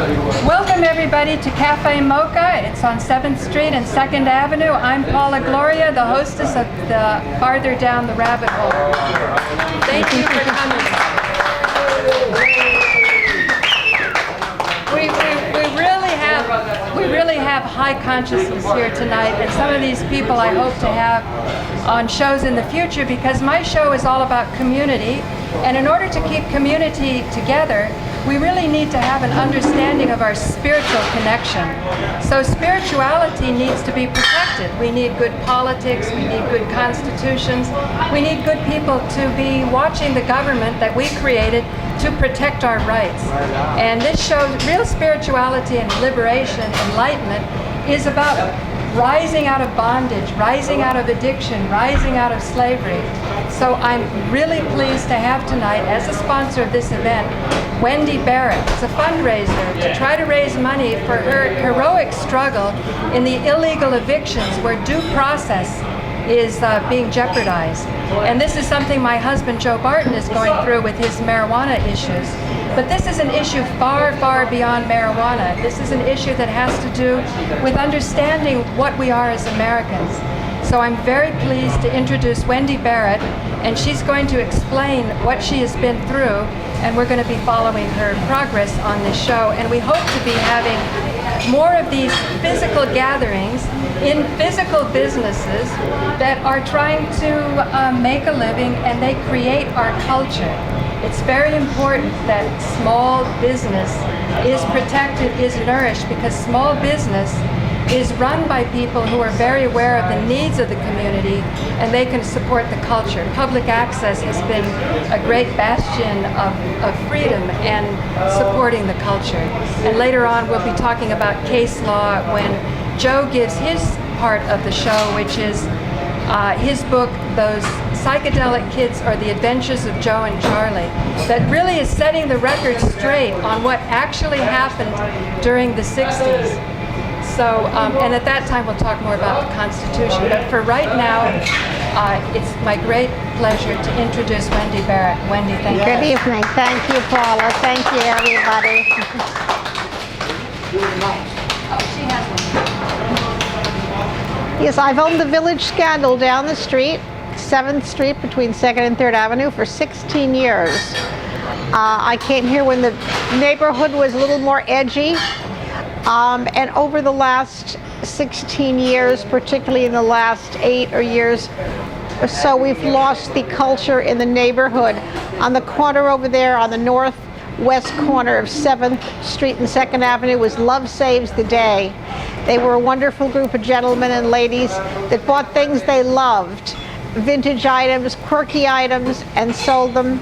Welcome everybody to Cafe Mocha. It's on 7th Street and 2nd Avenue. I'm Paula Gloria, the hostess of the Farther Down the Rabbit Hole. Thank you for coming. We really have high consciousness here tonight, and some of these people I hope to have on shows in the future, because my show is all about community, and in order to keep community together, we really need to have an understanding of our spiritual connection. So spirituality needs to be protected. We need good politics, we need good constitutions, we need good people to be watching the government that we created to protect our rights. And this shows real spirituality and liberation, enlightenment, is about rising out of bondage, rising out of addiction, rising out of slavery. So I'm really pleased to have tonight, as a sponsor of this event, Wendy Barrett. It's a fundraiser to try to raise money for her heroic struggle in the illegal evictions where due process is being jeopardized. And this is something my husband Joe Barton is going through with his marijuana issues. But this is an issue far, far beyond marijuana. This is an issue that has to do with understanding what we are as Americans. So I'm very pleased to introduce Wendy Barrett, and she's going to explain what she has been through, and we're going to be following her progress on this show. And we hope to be having more of these physical gatherings in physical businesses that are trying to make a living, and they create our culture. It's very important that small business is protected, is nourished, because small business is run by people who are very aware of the needs of the community, and they can support the culture. Public access has been a great bastion of freedom and supporting the culture. And later on we'll be talking about case law when Joe gives his part of the show, which is his book, Those Psychedelic Kids Are the Adventures of Joe and Charlie, that really is setting the record straight on what actually happened during the 60s. So, and at that time we'll talk more about the Constitution. But for right now, it's my great pleasure to introduce Wendy Barrett. Wendy, thank you. Good evening. Thank you, Paula. Thank you, everybody. Oh, she has one. Yes, I've owned the Village Scandal down the street, 7th Street between 2nd and 3rd Avenue, for 16 years. I came here when the neighborhood was a little more edgy. And over the last 16 years, particularly in the last 8 years or so, we've lost the culture in the neighborhood. On the corner over there, on the northwest corner of 7th Street and 2nd Avenue, was Love Saves the Day. They were a wonderful group of gentlemen and ladies that bought things they loved, vintage items, quirky items, and sold them.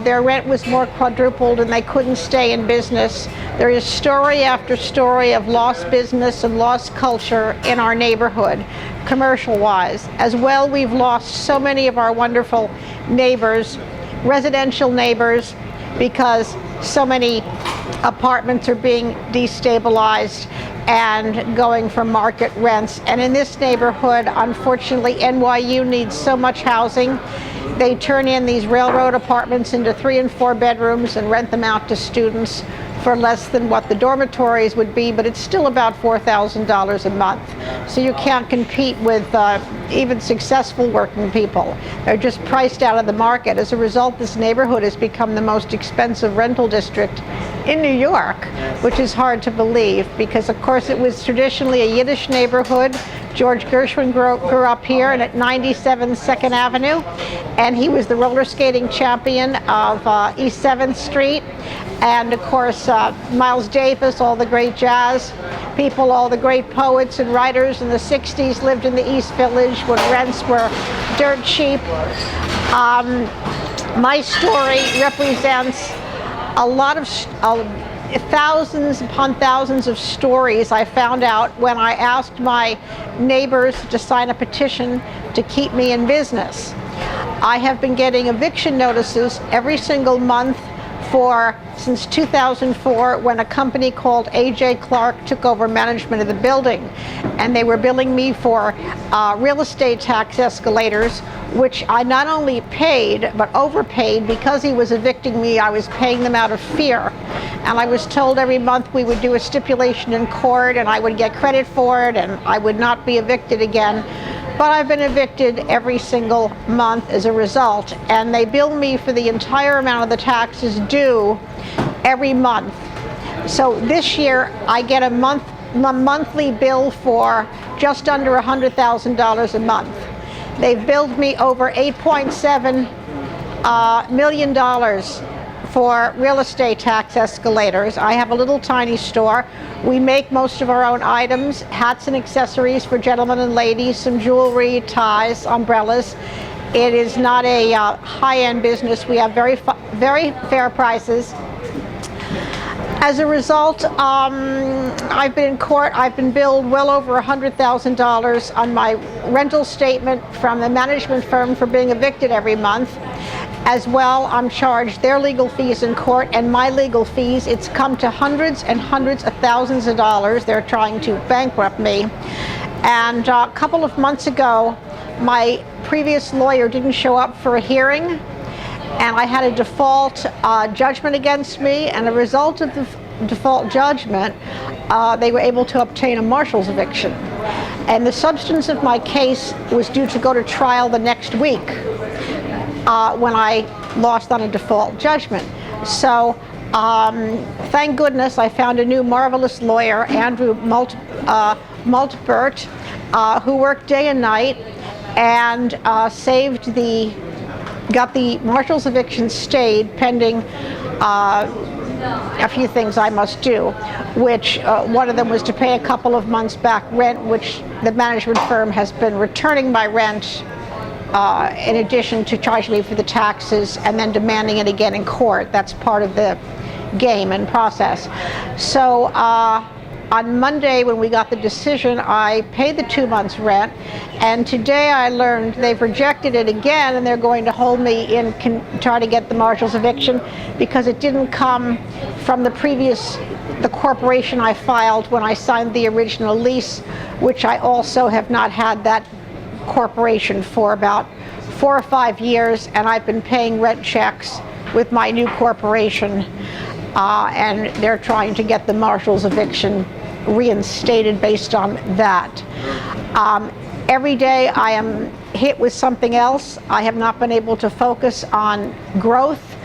Their rent was more quadrupled, and they couldn't stay in business. There is story after story of lost business and lost culture in our neighborhood, commercial-wise. As well, we've lost so many of our wonderful neighbors, residential neighbors, because so many apartments are being destabilized and going for market rents. And in this neighborhood, unfortunately, NYU needs so much housing. They turn in these railroad apartments into 3 and 4 bedrooms and rent them out to students for less than what the dormitories would be, but it's still about $4,000 a month. So you can't compete with even successful working people. They're just priced out of the market. As a result, this neighborhood has become the most expensive rental district in New York, which is hard to believe, because of course it was traditionally a Yiddish neighborhood. George Gershwin grew up here and at 97 2nd Avenue, and he was the roller skating champion of East 7th Street. And of course, Miles Davis, all the great jazz people, all the great poets and writers in the 60s lived in the East Village when rents were dirt cheap. My story represents a lot of thousands upon thousands of stories I found out when I asked my neighbors to sign a petition to keep me in business. I have been getting eviction notices every single month since 2004, when a company called A.J. Clark took over management of the building, and they were billing me for real estate tax escalators, which I not only paid but overpaid. Because he was evicting me, I was paying them out of fear. and I was told every month we would do a stipulation in court and I would get credit for it and I would not be evicted again. But I've been evicted every single month as a result, and they bill me for the entire amount of the taxes due every month. So this year I get a monthly bill for just under $100,000 a month. They've billed me over $8.7 million for real estate tax escalators. I have a little tiny store. We make most of our own items, hats and accessories for gentlemen and ladies, some jewelry, ties, umbrellas. It is not a high-end business. We have very fair prices. As a result, I've been in court. I've been billed well over $100,000 on my rental statement from the management firm for being evicted every month. As well, I'm charged their legal fees in court and my legal fees. It's come to hundreds and hundreds of thousands of dollars. They're trying to bankrupt me. And a couple of months ago, my previous lawyer didn't show up for a hearing, and I had a default judgment against me, and as a result of the default judgment, they were able to obtain a marshal's eviction. And the substance of my case was due to go to trial the next week. When I lost on a default judgment. So thank goodness I found a new marvelous lawyer, Andrew Maltbert, who worked day and night and got the marshal's eviction stayed pending a few things I must do, which one of them was to pay a couple of months back rent, which the management firm has been returning my rent in addition to charging me for the taxes and then demanding it again in court. That's part of the game and process. So on Monday, when we got the decision, I paid the 2 months rent, and today I learned they've rejected it again and they're going to hold me in, try to get the marshal's eviction because it didn't come from the corporation I filed when I signed the original lease, which I also have not had that corporation for about 4 or 5 years, and I've been paying rent checks with my new corporation, and they're trying to get the marshal's eviction reinstated based on that. Every day I am hit with something else. I have not been able to focus on growth.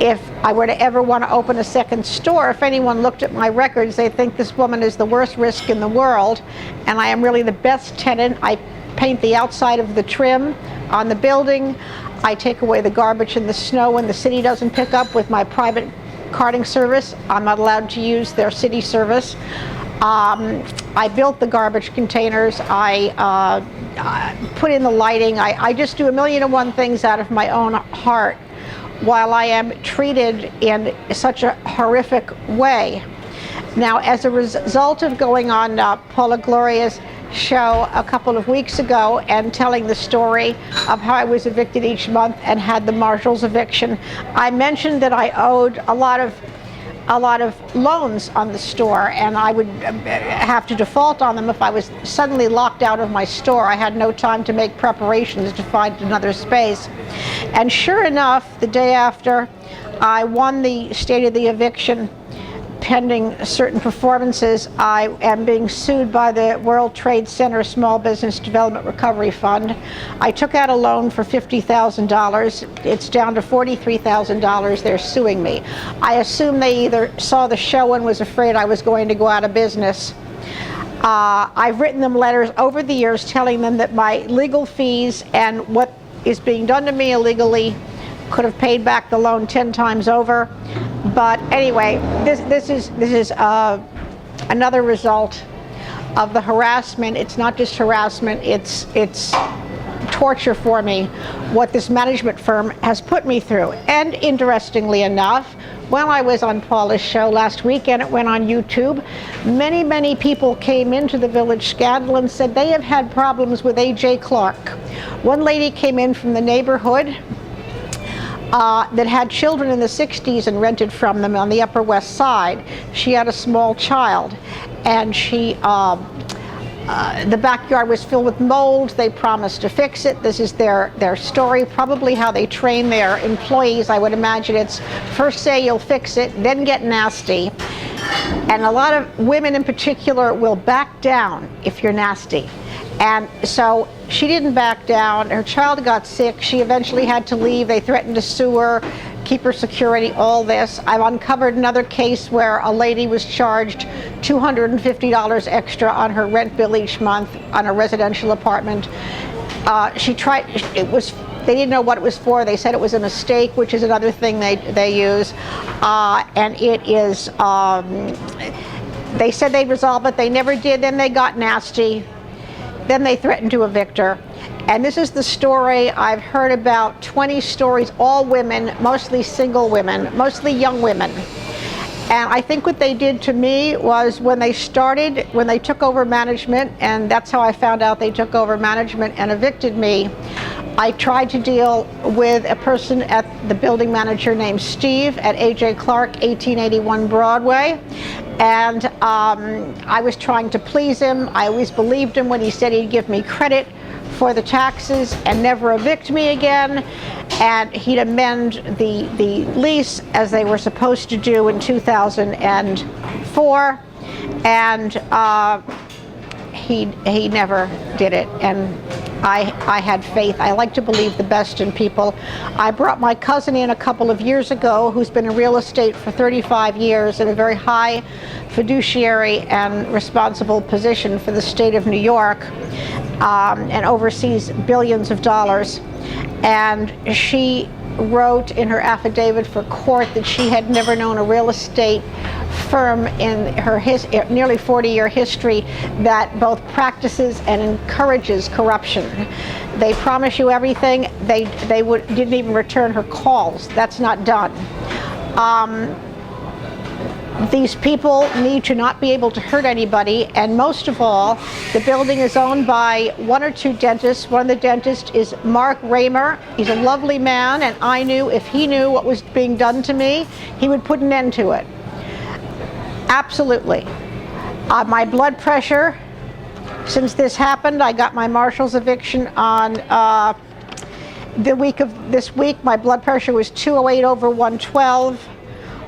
If I were to ever want to open a second store, if anyone looked at my records, they think this woman is the worst risk in the world, and I am really the best tenant. I paint the outside of the trim on the building. I take away the garbage and the snow when the city doesn't pick up with my private carting service. I'm not allowed to use their city service. I built the garbage containers. I put in the lighting. I just do 1,000,001 things out of my own heart while I am treated in such a horrific way. Now, as a result of going on Paula Gloria's show a couple of weeks ago and telling the story of how I was evicted each month and had the marshal's eviction, I mentioned that I owed a lot of loans on the store, and I would have to default on them if I was suddenly locked out of my store. I had no time to make preparations to find another space. And sure enough, the day after I won the state of the eviction, pending certain performances, I am being sued by the World Trade Center Small Business Development Recovery Fund. I took out a loan for $50,000. It's down to $43,000. They're suing me. I assume they either saw the show and was afraid I was going to go out of business. I've written them letters over the years telling them that my legal fees and what is being done to me illegally could have paid back the loan 10 times over. But anyway, this is another result of the harassment. It's not just harassment, it's torture for me, what this management firm has put me through. And interestingly enough, when I was on Paula's show last weekend, it went on YouTube, many people came into the Village Scandal and said they have had problems with A.J. Clark. One lady came in from the neighborhood that had children in the 60s and rented from them on the Upper West Side. She had a small child, and she The backyard was filled with mold. They promised to fix it. This is their story, probably how they train their employees. I would imagine it's first say you'll fix it, then get nasty. And a lot of women in particular will back down if you're nasty. And so she didn't back down. Her child got sick. She eventually had to leave. They threatened to sue her, keep her security, all this. I've uncovered another case where a lady was charged $250 extra on her rent bill each month on a residential apartment. She tried, they didn't know what it was for. They said it was a mistake, which is another thing they use. And it is, they said they'd resolve it. They never did. Then they got nasty. Then they threatened to evict her. And this is the story. I've heard about 20 stories, all women, mostly single women, mostly young women. And I think what they did to me was when they took over management, and that's how I found out they took over management and evicted me, I tried to deal with a person at the building manager named Steve at A.J. Clark, 1881 Broadway. And I was trying to please him. I always believed him when he said he'd give me credit for the taxes and never evict me again. And he'd amend the lease as they were supposed to do in 2004. And he never did it. And I had faith. I like to believe the best in people. I brought my cousin in a couple of years ago, who's been in real estate for 35 years in a very high fiduciary and responsible position for the state of New York, and oversees billions of dollars. And she wrote in her affidavit for court that she had never known a real estate firm in her nearly 40-year history that both practices and encourages corruption. They promise you everything. They didn't even return her calls. That's not done. These people need to not be able to hurt anybody, and most of all, the building is owned by one or two dentists. One of the dentists is Mark Raymer. He's a lovely man, and I knew if he knew what was being done to me, he would put an end to it. Absolutely. My blood pressure, since this happened, I got my marshal's eviction on the week of this week. My blood pressure was 208 over 112.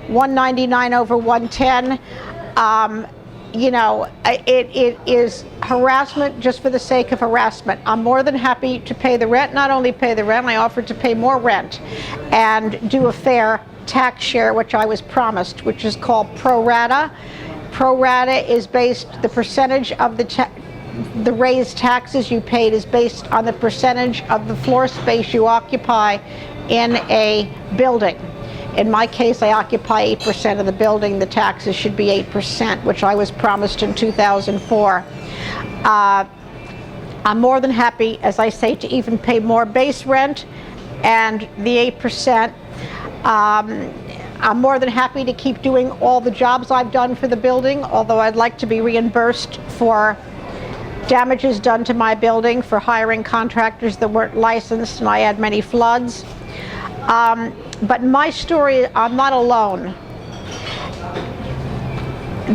199 over 110. You know, it is harassment just for the sake of harassment. I'm more than happy to pay the rent. Not only pay the rent, I offered to pay more rent and do a fair tax share, which I was promised, which is called pro rata. Pro rata is based, the percentage of the raised taxes you paid is based on the percentage of the floor space you occupy in a building. In my case, I occupy 8% of the building. The taxes should be 8%, which I was promised in 2004. I'm more than happy, as I say, to even pay more base rent and the 8%. I'm more than happy to keep doing all the jobs I've done for the building, although I'd like to be reimbursed for damages done to my building for hiring contractors that weren't licensed, and I had many floods. But my story, I'm not alone.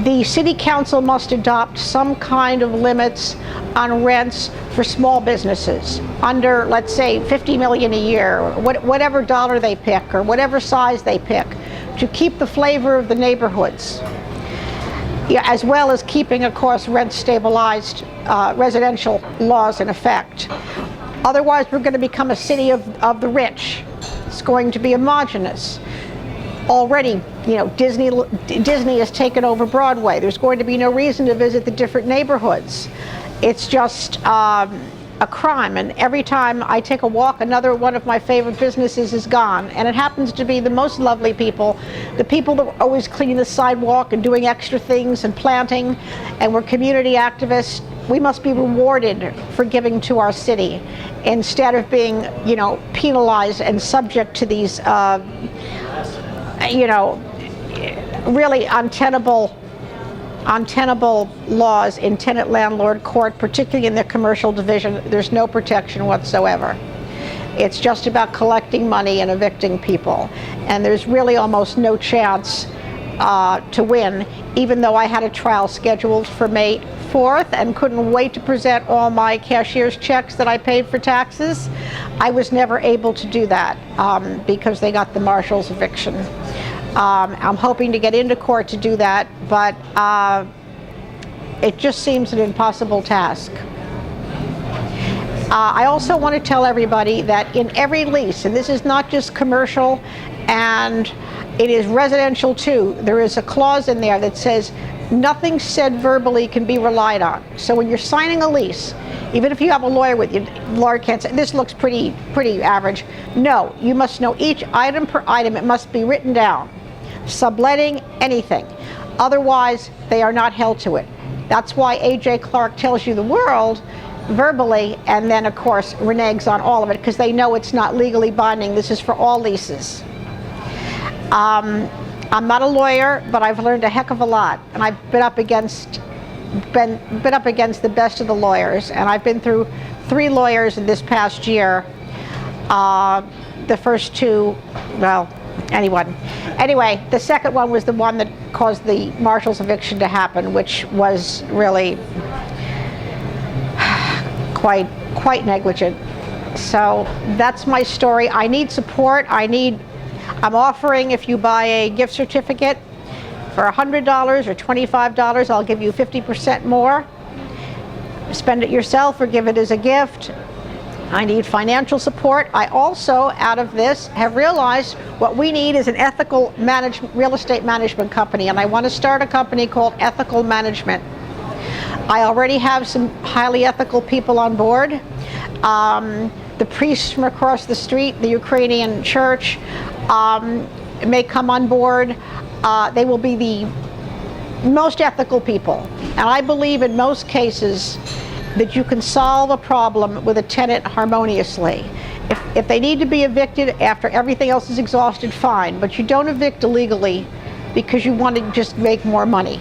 The city council must adopt some kind of limits on rents for small businesses under, let's say, 50 million a year, whatever dollar they pick or whatever size they pick, to keep the flavor of the neighborhoods, as well as keeping, of course, rent stabilized residential laws in effect. Otherwise, we're going to become a city of the rich. It's going to be homogenous. Already, you know, Disney has taken over Broadway. There's going to be no reason to visit the different neighborhoods. It's just a crime, and every time I take a walk, another one of my favorite businesses is gone, and it happens to be the most lovely people, the people that are always cleaning the sidewalk and doing extra things and planting, and we're community activists. We must be rewarded for giving to our city instead of being, you know, penalized and subject to these, you know, really untenable laws in tenant-landlord court, particularly in the commercial division. There's no protection whatsoever. It's just about collecting money and evicting people. And there's really almost no chance to win, even though I had a trial scheduled for May 4th and couldn't wait to present all my cashier's checks that I paid for taxes. I was never able to do that because they got the marshal's eviction. I'm hoping to get into court to do that, but it just seems an impossible task. I also want to tell everybody that in every lease, and this is not just commercial and it is residential too, there is a clause in there that says nothing said verbally can be relied on. So when you're signing a lease, even if you have a lawyer with you, the lawyer can't say, this looks pretty average. No, you must know each item per item. It must be written down. Subletting, anything. Otherwise, they are not held to it. That's why A.J. Clark tells you the world verbally, and then of course reneges on all of it because they know it's not legally binding. This is for all leases. I'm not a lawyer, but I've learned a heck of a lot, and I've been up against the best of the lawyers, and I've been through 3 lawyers in this past year. The first 2, well, anyway, the second one was the one that caused the marshal's eviction to happen, which was really quite negligent. So that's my story. I need support. I'm offering, if you buy a gift certificate for $100 or $25, I'll give you 50% more. Spend it yourself or give it as a gift. I need financial support. I also, out of this, have realized what we need is an ethical real estate management company, and I want to start a company called Ethical Management. I already have some highly ethical people on board. The priests from across the street, the Ukrainian church, may come on board. They will be the most ethical people. And I believe in most cases that you can solve a problem with a tenant harmoniously. If they need to be evicted after everything else is exhausted, fine, but you don't evict illegally because you want to just make more money.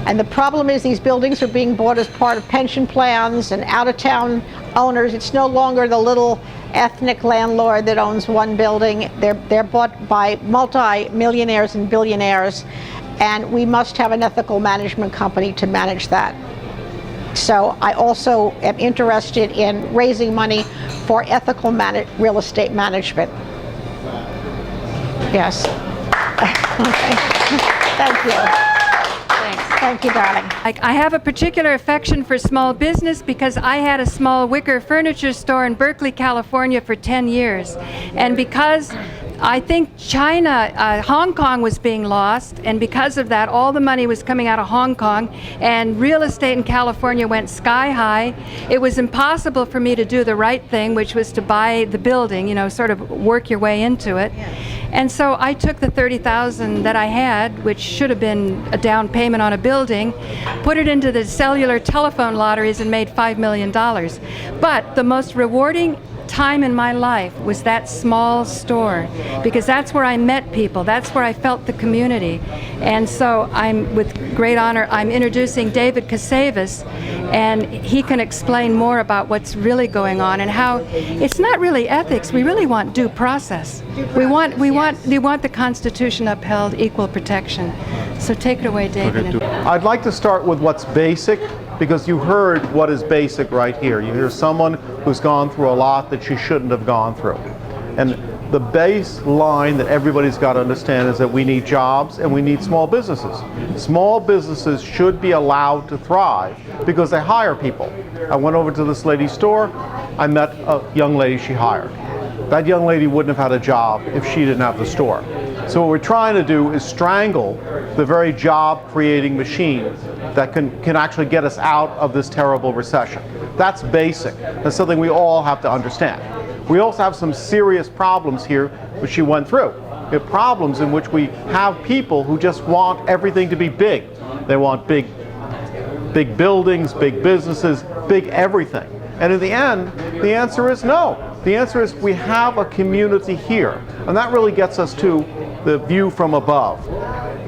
And the problem is these buildings are being bought as part of pension plans and out-of-town owners. It's no longer the little ethnic landlord that owns one building. They're bought by multi-millionaires and billionaires, and we must have an ethical management company to manage that. So I also am interested in raising money for ethical real estate management. Yes. Thank you. Thank you, darling. I have a particular affection for small business because I had a small wicker furniture store in Berkeley, California for 10 years. And because I think Hong Kong was being lost, and because of that, all the money was coming out of Hong Kong, and real estate in California went sky high. It was impossible for me to do the right thing, which was to buy the building, you know, sort of work your way into it. And so I took the $30,000 that I had, which should have been a down payment on a building, put it into the cellular telephone lotteries and made $5 million. But the most rewarding time in my life was that small store, because that's where I met people, that's where I felt the community. And so with great honor, I'm introducing David Casavas, and he can explain more about what's really going on and how it's not really ethics, we really want due process. We want the Constitution upheld, equal protection. So take it away, David. I'd like to start with what's basic, because you heard what is basic right here. You hear someone who's gone through a lot that she shouldn't have gone through. And the baseline that everybody's got to understand is that we need jobs and we need small businesses. Small businesses should be allowed to thrive because they hire people. I went over to this lady's store, I met a young lady she hired. That young lady wouldn't have had a job if she didn't have the store. So what we're trying to do is strangle the very job-creating machine that can actually get us out of this terrible recession. That's basic. That's something we all have to understand. We also have some serious problems here, which she went through. We have problems in which we have people who just want everything to be big. They want big buildings, big businesses, big everything. And in the end, the answer is no. The answer is we have a community here. And that really gets us to the view from above.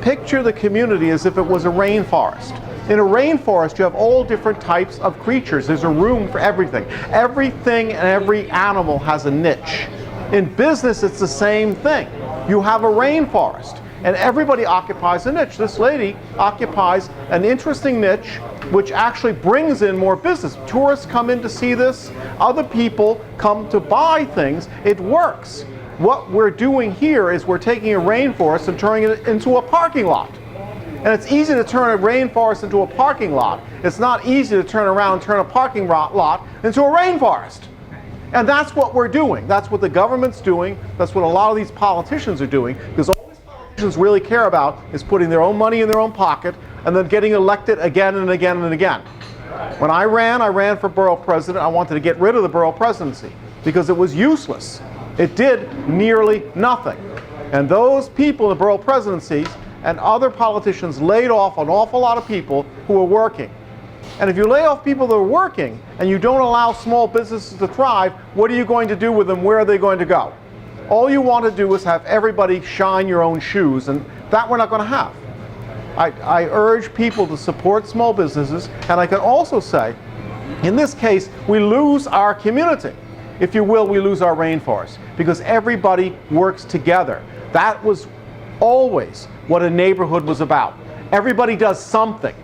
Picture the community as if it was a rainforest. In a rainforest, you have all different types of creatures. There's a room for everything. Everything and every animal has a niche. In business, it's the same thing. You have a rainforest. And everybody occupies a niche. This lady occupies an interesting niche which actually brings in more business. Tourists come in to see this. Other people come to buy things. It works. What we're doing here is we're taking a rainforest and turning it into a parking lot. And it's easy to turn a rainforest into a parking lot. It's not easy to turn around and turn a parking lot into a rainforest. And that's what we're doing. That's what the government's doing. That's what a lot of these politicians are doing, because all these politicians really care about is putting their own money in their own pocket and then getting elected again and again and again. When I ran for borough president. I wanted to get rid of the borough presidency because it was useless. It did nearly nothing. And those people in the borough presidencies and other politicians laid off an awful lot of people who were working. And if you lay off people that are working and you don't allow small businesses to thrive, what are you going to do with them? Where are they going to go? All you want to do is have everybody shine your own shoes, and that we're not going to have. I urge people to support small businesses, and I can also say, in this case, we lose our community. If you will, we lose our rainforest, because everybody works together. That was always what a neighborhood was about. Everybody does something.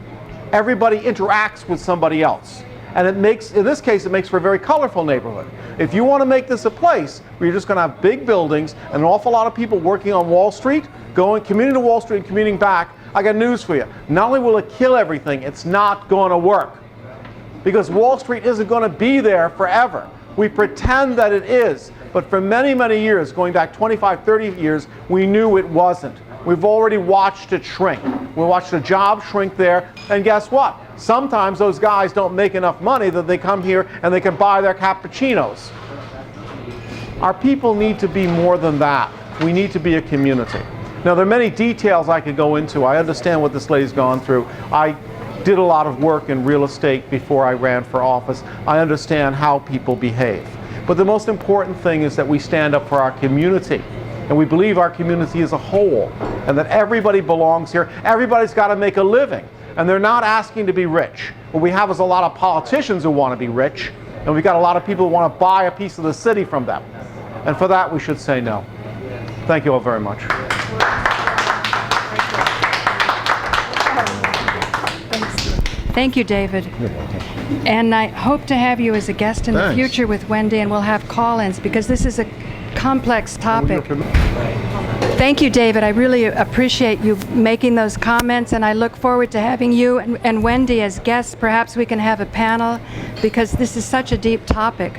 Everybody interacts with somebody else. And it makes, in this case, it makes for a very colorful neighborhood. If you want to make this a place where you're just going to have big buildings and an awful lot of people working on Wall Street, commuting to Wall Street and commuting back, I got news for you. Not only will it kill everything, it's not going to work. Because Wall Street isn't going to be there forever. We pretend that it is, but for many, many years, going back 25, 30 years, we knew it wasn't. We've already watched it shrink. We watched the jobs shrink there, and guess what? Sometimes those guys don't make enough money that they come here and they can buy their cappuccinos. Our people need to be more than that. We need to be a community. Now, there are many details I could go into. I understand what this lady's gone through. I did a lot of work in real estate before I ran for office. I understand how people behave. But the most important thing is that we stand up for our community. And we believe our community as a whole, and that everybody belongs here. Everybody's got to make a living, and they're not asking to be rich. What we have is a lot of politicians who want to be rich, and we've got a lot of people who want to buy a piece of the city from them. And for that, we should say no. Thank you all very much. Thank you, David. And I hope to have you as a guest in the future with Wendy, and we'll have call-ins, because this is a complex topic. Thank you, David. I really appreciate you making those comments, and I look forward to having you and Wendy as guests. Perhaps we can have a panel, because this is such a deep topic.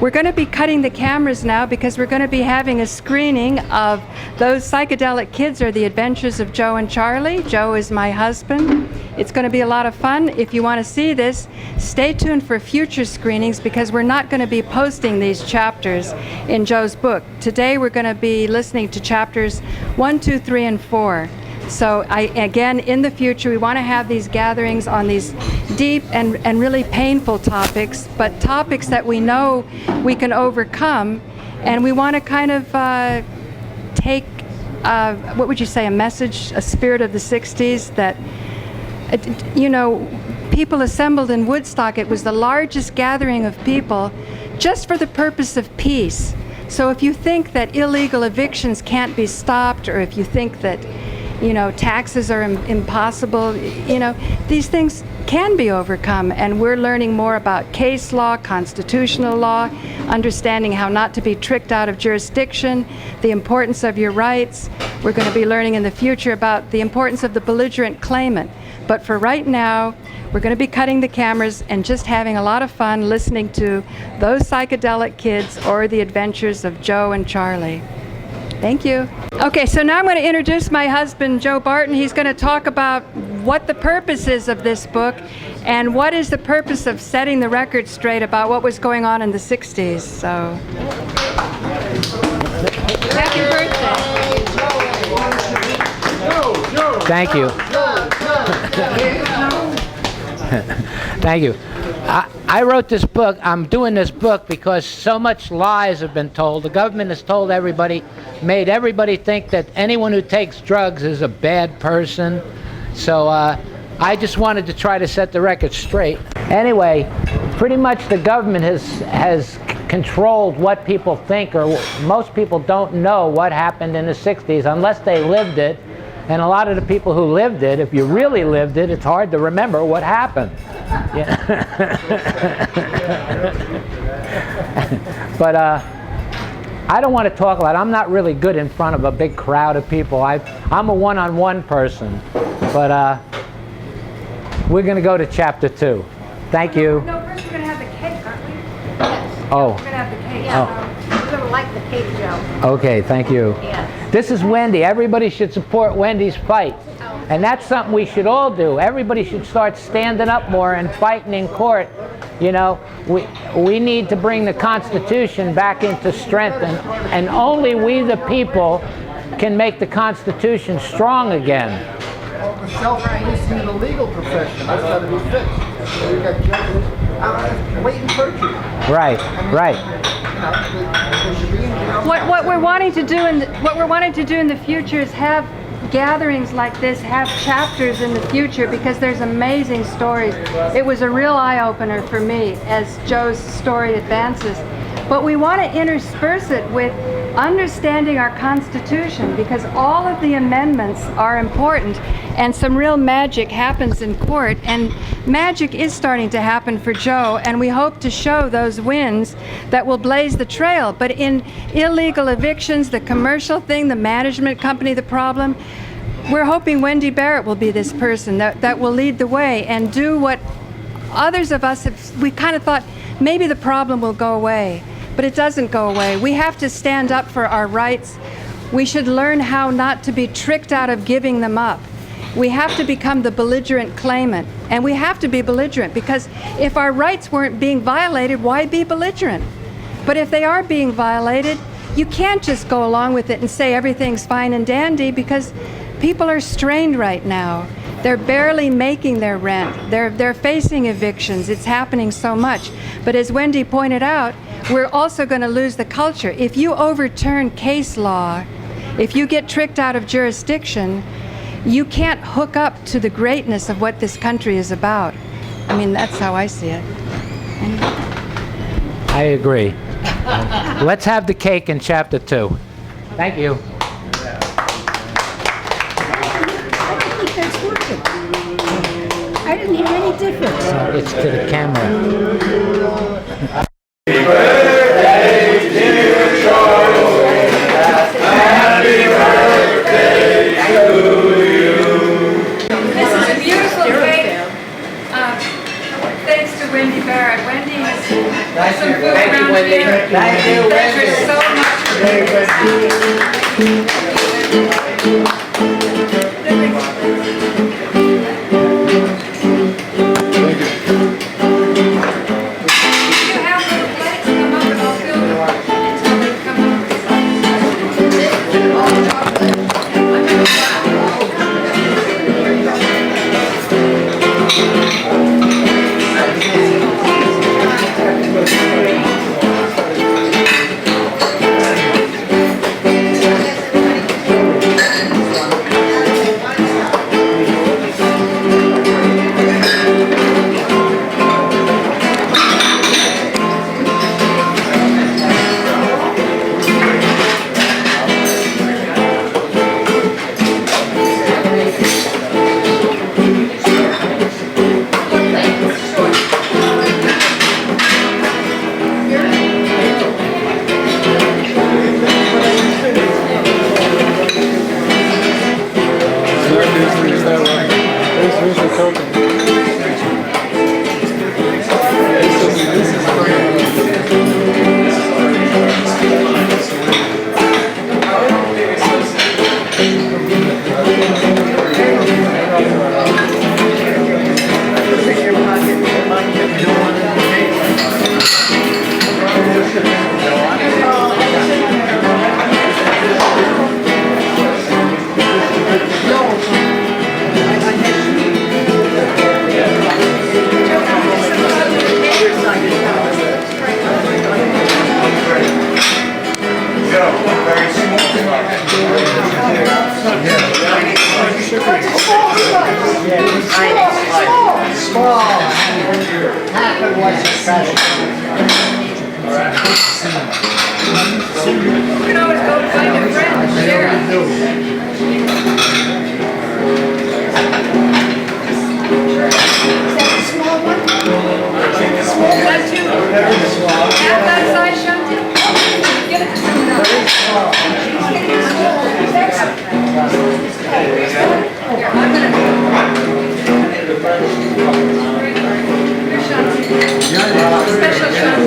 We're going to be cutting the cameras now because we're going to be having a screening of Those Psychedelic Kids Are the Adventures of Joe and Charlie. Joe is my husband. It's going to be a lot of fun. If you want to see this, stay tuned for future screenings, because we're not going to be posting these chapters in Joe's book. Today we're going to be listening to chapters 1, 2, 3, and 4. So again, in the future, we want to have these gatherings on these deep and really painful topics, but topics that we know we can overcome. And we want to kind of take, what would you say, a message, a spirit of the 60s that, you know, people assembled in Woodstock. It was the largest gathering of people just for the purpose of peace. So if you think that illegal evictions can't be stopped, or if you think that, you know, taxes are impossible, you know, these things can be overcome. And we're learning more about case law, constitutional law, understanding how not to be tricked out of jurisdiction, the importance of your rights. We're going to be learning in the future about the importance of the belligerent claimant. But for right now, we're going to be cutting the cameras and just having a lot of fun listening to Those Psychedelic Kids, or the Adventures of Joe and Charlie. Thank you. Okay, so now I'm going to introduce my husband, Joe Barton. He's going to talk about what the purpose is of this book, and what is the purpose of setting the record straight about what was going on in the 60s. So, happy birthday. Thank you. Thank you. I wrote this book. I'm doing this book because so much lies have been told. The government has told everybody, made everybody think that anyone who takes drugs is a bad person. So I just wanted to try to set the record straight. Anyway, pretty much the government has controlled what people think, or most people don't know what happened in the 60s unless they lived it. And a lot of the people who lived it, if you really lived it, it's hard to remember what happened. Yeah. But I don't want to talk a lot. I'm not really good in front of a big crowd of people. I'm a one-on-one person. But we're going to go to chapter 2. Thank you. No, first we're going to have the cake, aren't we? Yes. Oh. We're going to have the cake. You're going to like the cake, Joe. Okay, thank you. Yes. This is Wendy. Everybody should support Wendy's fight. And that's something we should all do. Everybody should start standing up more and fighting in court. You know, we need to bring the Constitution back into strength, and only we the people can make the Constitution strong again. The self-policing in the legal profession, that's got to be fixed. So you got judges waiting for you. Right, right. What we're wanting to do in the future is have gatherings like this, have chapters in the future, because there's amazing stories. It was a real eye-opener for me as Joe's story advances. But we want to intersperse it with understanding our Constitution, because all of the amendments are important, and some real magic happens in court, and magic is starting to happen for Joe, and we hope to show those wins that will blaze the trail. But in illegal evictions, the commercial thing, the management company, the problem, we're hoping Wendy Barrett will be this person that will lead the way and do what others of us have. We kind of thought maybe the problem will go away. But it doesn't go away. We have to stand up for our rights. We should learn how not to be tricked out of giving them up. We have to become the belligerent claimant. And we have to be belligerent, because if our rights weren't being violated, why be belligerent? But if they are being violated, you can't just go along with it and say everything's fine and dandy, because people are strained right now. They're barely making their rent. They're facing evictions. It's happening so much. But as Wendy pointed out, we're also going to lose the culture. If you overturn case law, if you get tricked out of jurisdiction, you can't hook up to the greatness of what this country is about. I mean, that's how I see it. I agree. Let's have the cake in chapter 2. Thank you. That's working. I didn't hear any difference. It's to the camera. This is a beautiful cake. Thanks to Wendy Barrett. Wendy has some food around here. Thank you, Wendy. So much for You can always go find a friend and share it. Is that too? Half that size shoved in? Give it to someone else. Here, I'm gonna. Here, Sean. Special Sean.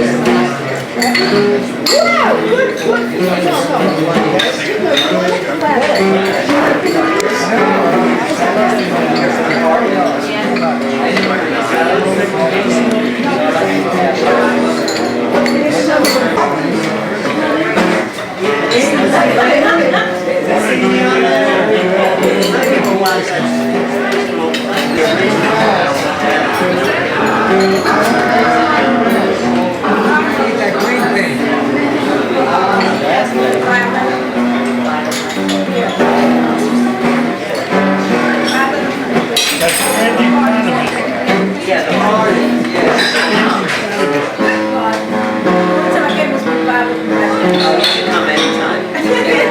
Come anytime.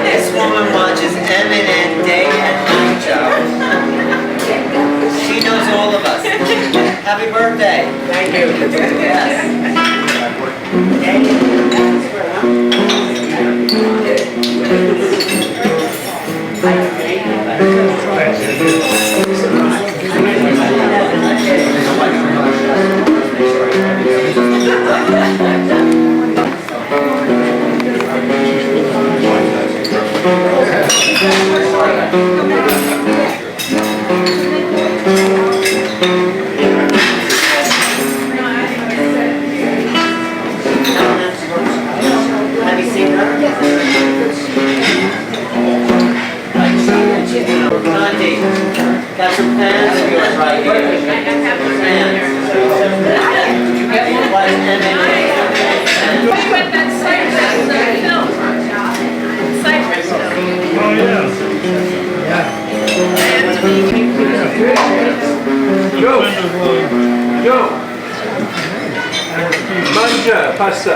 This woman watches M&N day and night, Joe. She knows all of us. Happy birthday. Thank you. Yes. Have you seen her? Gandhi, got your pants of yours right here. Pants. Did you get one? What M&A? We went that Cypress film. Cypress film. Oh, yeah. Joe! Mangia, pasta.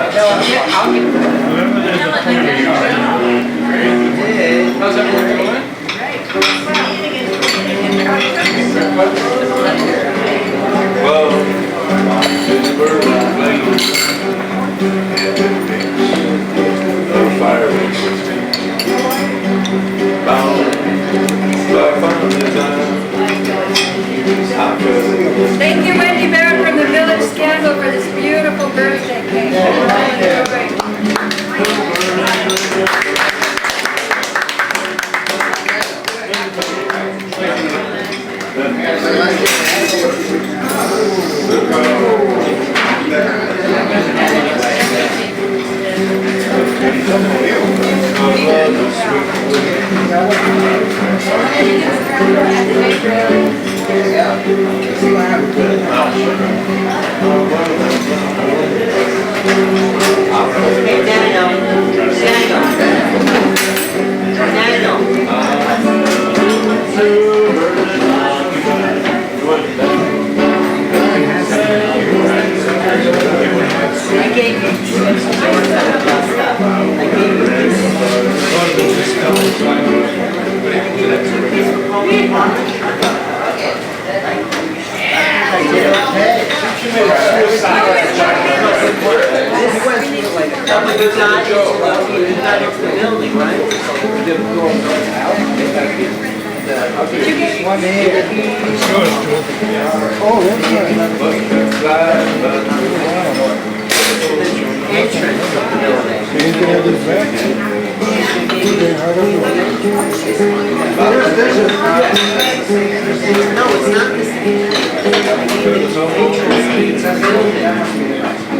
Remember there's a How's everyone doing? well, no fireworks. Thank you, Wendy Barrett from the Village Scandal for this beautiful birthday cake. Hey, I gave you Couple good times, you got into the building, right? Did you get one here? Oh, that's Entrance of the building. So you can have this back? No, it's not the same.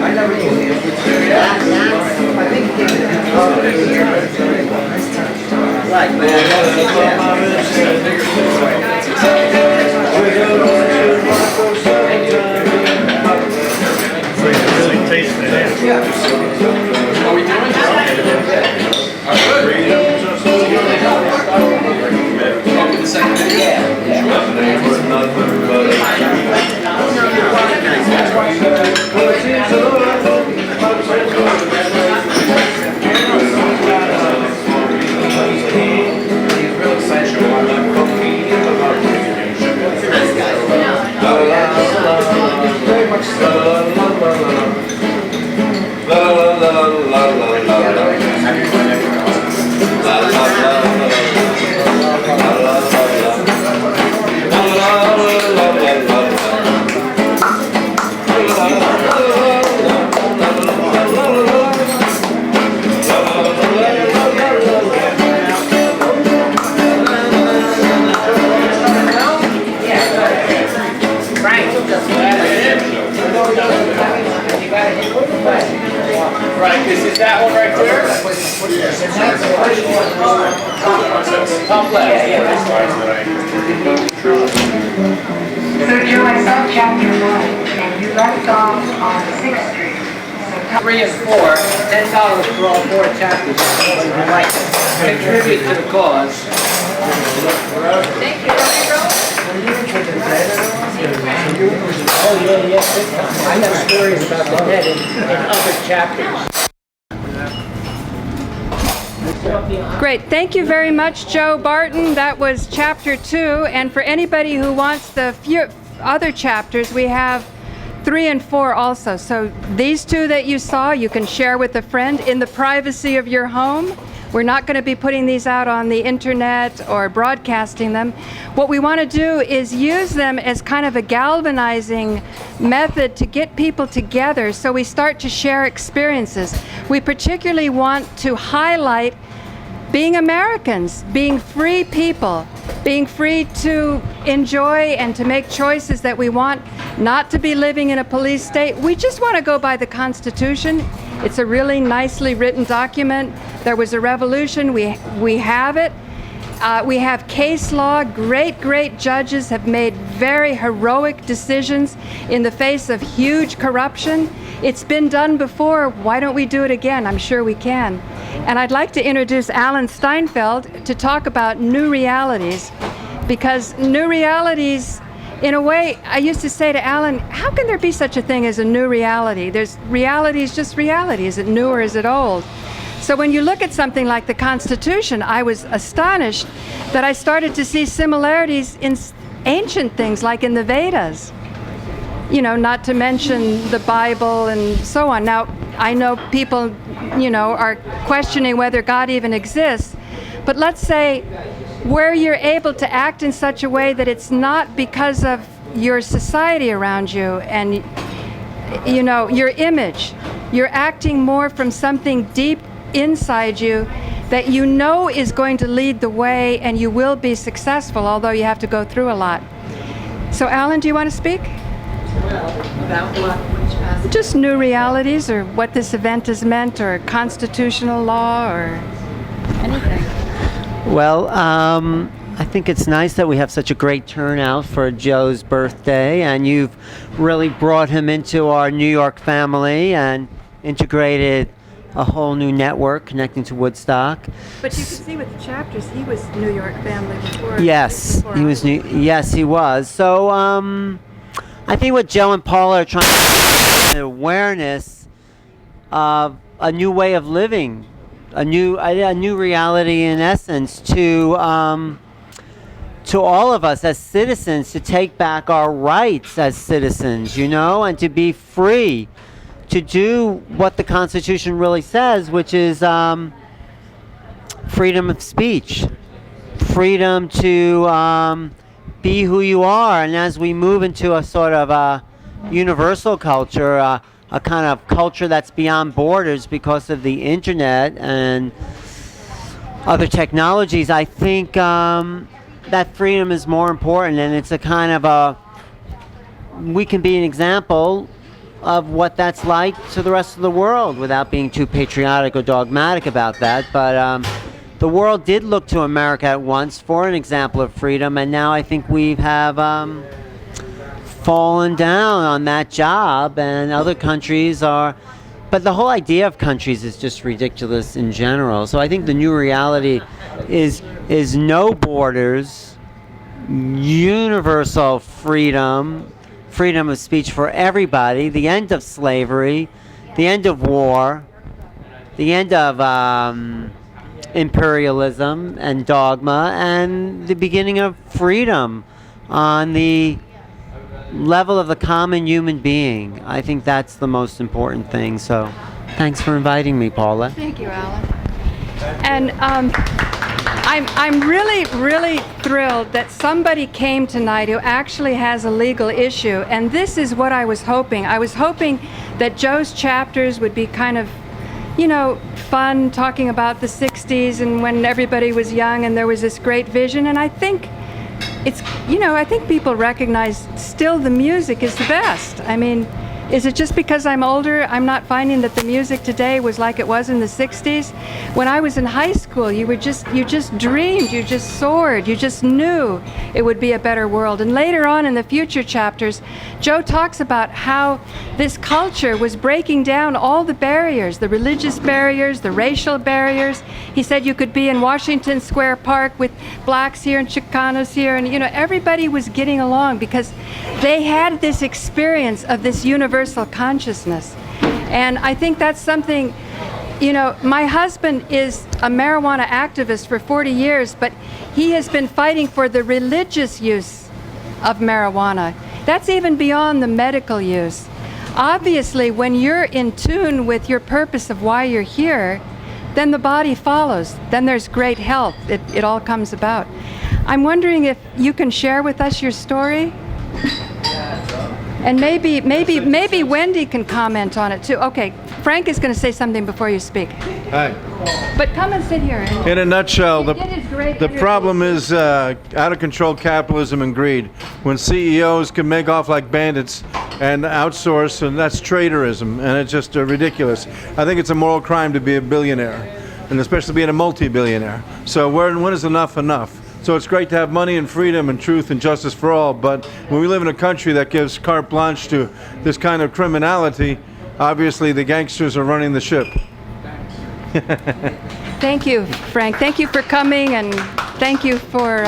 I never used it. I think it came in. Right, but really taste it. Are we doing the second video? yeah. Top left. So Joe, I saw chapter 1, and you left off on 6th Street. So 3 and 4, $10 for all 4 chapters. If you like to contribute to the cause. Thank you. Oh yeah, big time. I have stories about the dead in other chapters. Great. Thank you very much, Joe Barton. That was chapter 2. And for anybody who wants the few other chapters, we have 3 and 4 also. So these 2 that you saw, you can share with a friend in the privacy of your home. We're not going to be putting these out on the internet or broadcasting them. What we want to do is use them as kind of a galvanizing method to get people together so we start to share experiences. We particularly want to highlight being Americans, being free people, being free to enjoy and to make choices that we want, not to be living in a police state. We just want to go by the Constitution. It's a really nicely written document. There was a revolution. We have it. We have case law. Great judges have made very heroic decisions in the face of huge corruption. It's been done before. Why don't we do it again? I'm sure we can. And I'd like to introduce Alan Steinfeld to talk about new realities, because new realities, in a way, I used to say to Alan, how can there be such a thing as a new reality? Reality is just reality. Is it new or is it old? So when you look at something like the Constitution, I was astonished that I started to see similarities in ancient things like in the Vedas. You know, not to mention the Bible and so on. Now, I know people, are questioning whether God even exists, but let's say where you're able to act in such a way that it's not because of your society around you and, your image. You're acting more from something deep inside you that is going to lead the way, and you will be successful, although you have to go through a lot. So, Alan, do you want to speak? About what? Which passage? Just new realities, or what this event has meant, or constitutional law, or anything. Well, I think it's nice that we have such a great turnout for Joe's birthday, and you've really brought him into our New York family and integrated a whole new network connecting to Woodstock. But you can see with the chapters, he was New York family before. Yes, he was new. Yes, he was. So, I think what Joe and Paula are trying to do is an awareness of a new way of living, a new reality in essence to all of us as citizens, to take back our rights as citizens, and to be free to do what the Constitution really says, which is freedom of speech, freedom to be who you are. And as we move into a sort of a universal culture, a kind of culture that's beyond borders because of the internet and other technologies, I think that freedom is more important, and it's a kind of we can be an example of what that's like to the rest of the world without being too patriotic or dogmatic about that. But the world did look to America at once for an example of freedom, and now I think we have fallen down on that job, and other countries are. But the whole idea of countries is just ridiculous in general. So I think the new reality is no borders, universal freedom of speech for everybody, the end of slavery, the end of war, the end of imperialism and dogma, and the beginning of freedom on the level of the common human being. I think that's the most important thing. So thanks for inviting me, Paula. Thank you, Alan. And I'm really thrilled that somebody came tonight who actually has a legal issue, and this is what I was hoping. I was hoping that Joe's chapters would be kind of, fun, talking about the 60s and when everybody was young and there was this great vision, and I think I think people recognize still the music is the best. I mean, Is it just because I'm older, I'm not finding that the music today was like it was in the 60s? When I was in high school, you just dreamed, you just soared, you just knew it would be a better world. And later on in the future chapters, Joe talks about how this culture was breaking down all the barriers, the religious barriers, the racial barriers. He said you could be in Washington Square Park with blacks here and Chicanos here, and everybody was getting along because they had this experience of this universal consciousness. And I think that's something, my husband is a marijuana activist for 40 years, but he has been fighting for the religious use of marijuana. That's even beyond the medical use. Obviously, when you're in tune with your purpose of why you're here, then the body follows. Then there's great health. It all comes about. I'm wondering if you can share with us your story? And maybe Wendy can comment on it too. Okay, Frank is going to say something before you speak. Hi. But come and sit here. In a nutshell, It is great the energy. problem is out of control capitalism and greed. When CEOs can make off like bandits and outsource, and that's traitorism, and it's just ridiculous. I think it's a moral crime to be a billionaire, and especially being a multi-billionaire. So when is enough enough? So it's great to have money and freedom and truth and justice for all, but when we live in a country that gives carte blanche to this kind of criminality, obviously the gangsters are running the ship. Thank you, Frank. Thank you for coming, and thank you for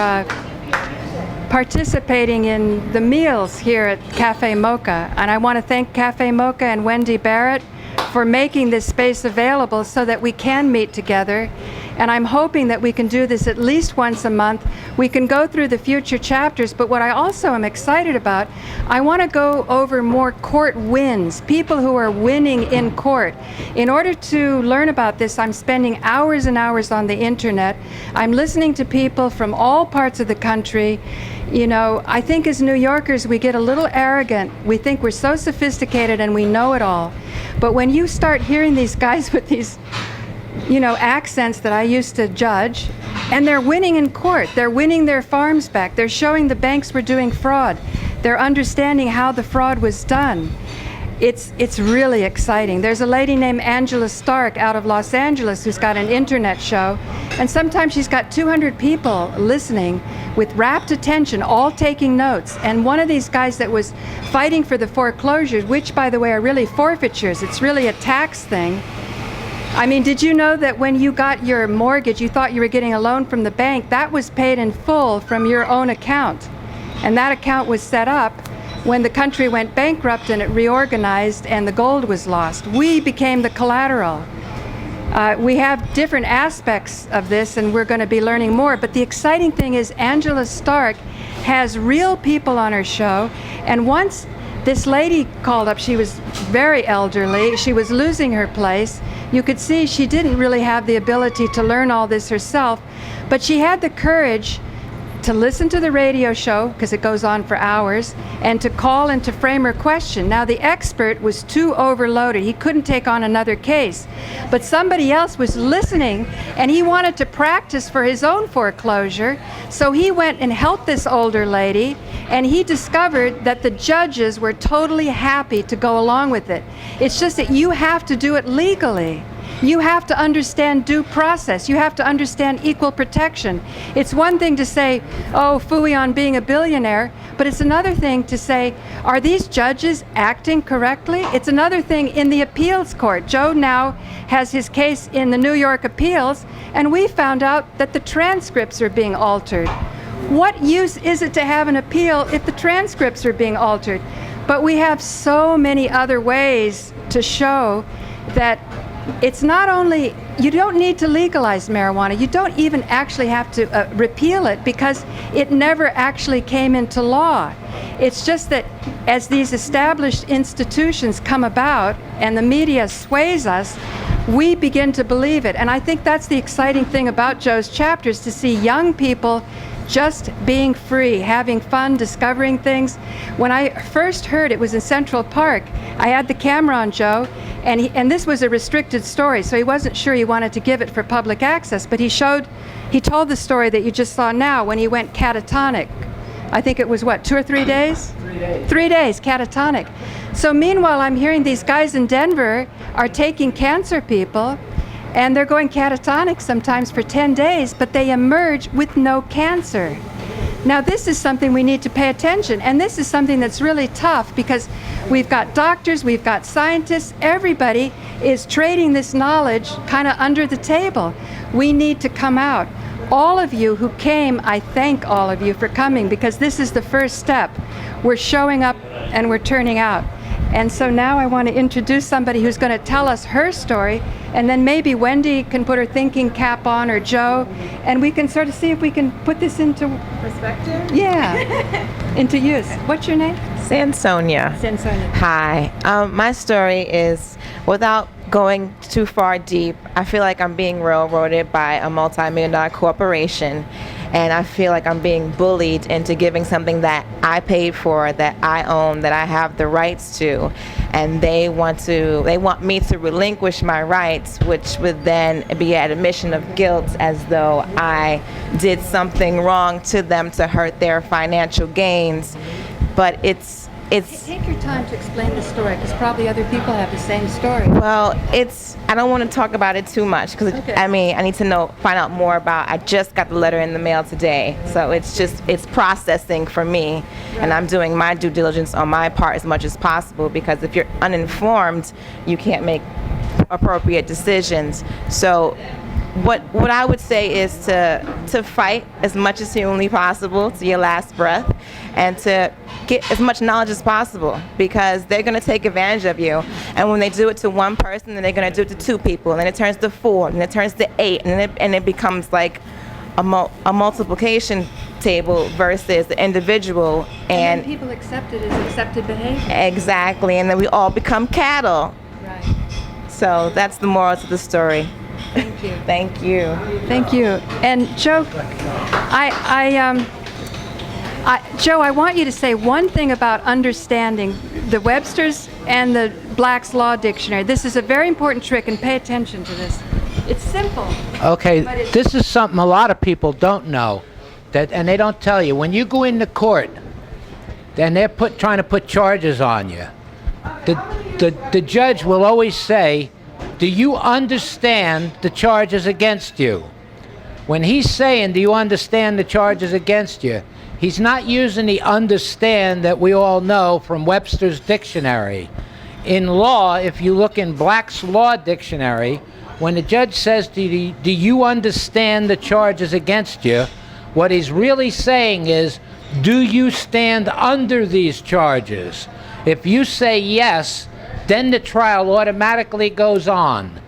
participating in the meals here at Cafe Mocha. And I want to thank Cafe Mocha and Wendy Barrett for making this space available so that we can meet together. And I'm hoping that we can do this at least once a month. We can go through the future chapters, but what I also am excited about, I want to go over more court wins, people who are winning in court. In order to learn about this, I'm spending hours and hours on the internet. I'm listening to people from all parts of the country. I think as New Yorkers, we get a little arrogant. We think we're so sophisticated and we know it all. But when you start hearing these guys with these accents that I used to judge, and they're winning in court. They're winning their farms back. They're showing the banks were doing fraud. They're understanding how the fraud was done. It's really exciting. There's a lady named Angela Stark out of Los Angeles who's got an internet show, and sometimes she's got 200 people listening with rapt attention, all taking notes. And one of these guys that was fighting for the foreclosures, which by the way are really forfeitures, it's really a tax thing. I mean, did you know that when you got your mortgage, you thought you were getting a loan from the bank? That was paid in full from your own account. And that account was set up when the country went bankrupt and it reorganized and the gold was lost. We became the collateral. We have different aspects of this, and we're going to be learning more. But the exciting thing is Angela Stark has real people on her show. And once this lady called up, she was very elderly. She was losing her place. You could see she didn't really have the ability to learn all this herself, but she had the courage to listen to the radio show, because it goes on for hours, and to call and to frame her question. Now, the expert was too overloaded. He couldn't take on another case, but somebody else was listening, and he wanted to practice for his own foreclosure, so he went and helped this older lady, and he discovered that the judges were totally happy to go along with it. It's just that you have to do it legally. You have to understand due process. You have to understand equal protection. It's one thing to say, oh, phooey on being a billionaire, but it's another thing to say, are these judges acting correctly? It's another thing in the appeals court. Joe now has his case in the New York appeals, and we found out that the transcripts are being altered. What use is it to have an appeal if the transcripts are being altered? But we have so many other ways to show that it's not only, you don't need to legalize marijuana. You don't even actually have to repeal it, because it never actually came into law. It's just that as these established institutions come about and the media sways us, we begin to believe it. And I think that's the exciting thing about Joe's chapters, to see young people just being free, having fun, discovering things. When I first heard it was in Central Park, I had the camera on Joe, and this was a restricted story, so he wasn't sure he wanted to give it for public access, but he told the story that you just saw now when he went catatonic I think it was what, 2 or 3 days? 3 days. 3 days, catatonic. So meanwhile, I'm hearing these guys in Denver are taking cancer people, and they're going catatonic sometimes for 10 days, but they emerge with no cancer. Now this is something we need to pay attention, and this is something that's really tough because we've got doctors, we've got scientists, everybody is trading this knowledge kind of under the table. We need to come out. All of you who came, I thank all of you for coming because this is the first step. We're showing up and we're turning out. And so now I want to introduce somebody who's going to tell us her story, and then maybe Wendy can put her thinking cap on, or Joe, and we can sort of see if we can put this into Perspective? yeah, into use. What's your name? Sansonia. Sansonia. Hi. My story is, without going too far deep, I feel like I'm being railroaded by a multi-million-dollar corporation, and I feel like I'm being bullied into giving something that I paid for, that I own, that I have the rights to, and they want me to relinquish my rights, which would then be an admission of guilt, as though I did something wrong to them to hurt their financial gains. But it's Take your time to explain the story, because probably other people have the same story. Well, I don't want to talk about it too much, because Okay. I need to find out more about. I just got the letter in the mail today, so it's processing for me, and I'm doing my due diligence on my part as much as possible, because if you're uninformed, you can't make appropriate decisions. So what I would say is to fight as much as humanly possible to your last breath, and to get as much knowledge as possible, because they're going to take advantage of you. And when they do it to one person, then they're going to do it to 2 people, and then it turns to 4, and it turns to 8, and it becomes like a multiplication table versus the individual. And then people accept it as accepted behavior. Exactly, and then we all become cattle. Right. So that's the moral to the story. Thank you. Thank you. Thank you. And Joe, Joe, I want you to say one thing about understanding the Webster's and the Black's Law Dictionary. This is a very important trick, and pay attention to this. It's simple. Okay, this is something a lot of people don't know, and they don't tell you. When you go into court, and they're trying to put charges on you, the judge will always say, "Do you understand the charges against you?" When he's saying, "Do you understand the charges against you?" he's not using the understand that we all know from Webster's dictionary. In law, if you look in Black's Law Dictionary, when the judge says, "Do you understand the charges against you?" what he's really saying is, "Do you stand under these charges?" If you say yes, then the trial automatically goes on.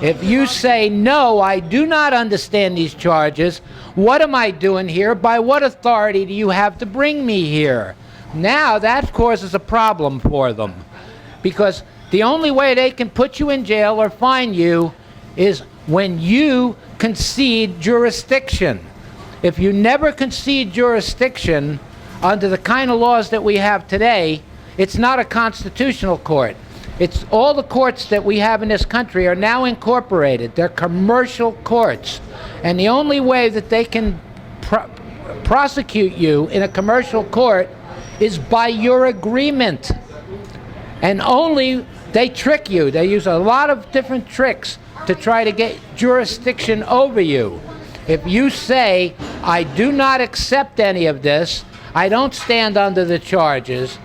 If you say, "No, I do not understand these charges. What am I doing here? By what authority do you have to bring me here?" Now that causes a problem for them, because the only way they can put you in jail or fine you is when you concede jurisdiction. If you never concede jurisdiction under the kind of laws that we have today, it's not a constitutional court. It's all the courts that we have in this country are now incorporated. They're commercial courts. And the only way that they can prosecute you in a commercial court is by your agreement. And only they trick you. They use a lot of different tricks to try to get jurisdiction over you. If you say, "I do not accept any of this, I don't stand under the charges,"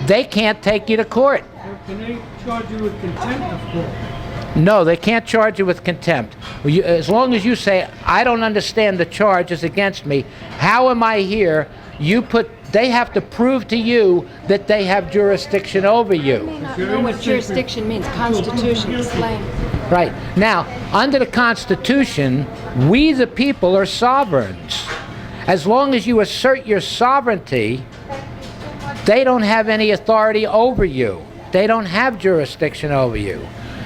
they can't take you to court. Can they charge you with contempt of court? No, they can't charge you with contempt. As long as you say, "I don't understand the charges against me, how am I here?" they have to prove to you that they have jurisdiction over You you. may not know what jurisdiction means. Constitution, explain. Right. Now, under the Constitution, we the people are sovereigns. As long as you assert your sovereignty, they don't have any authority over you. They don't have jurisdiction over you.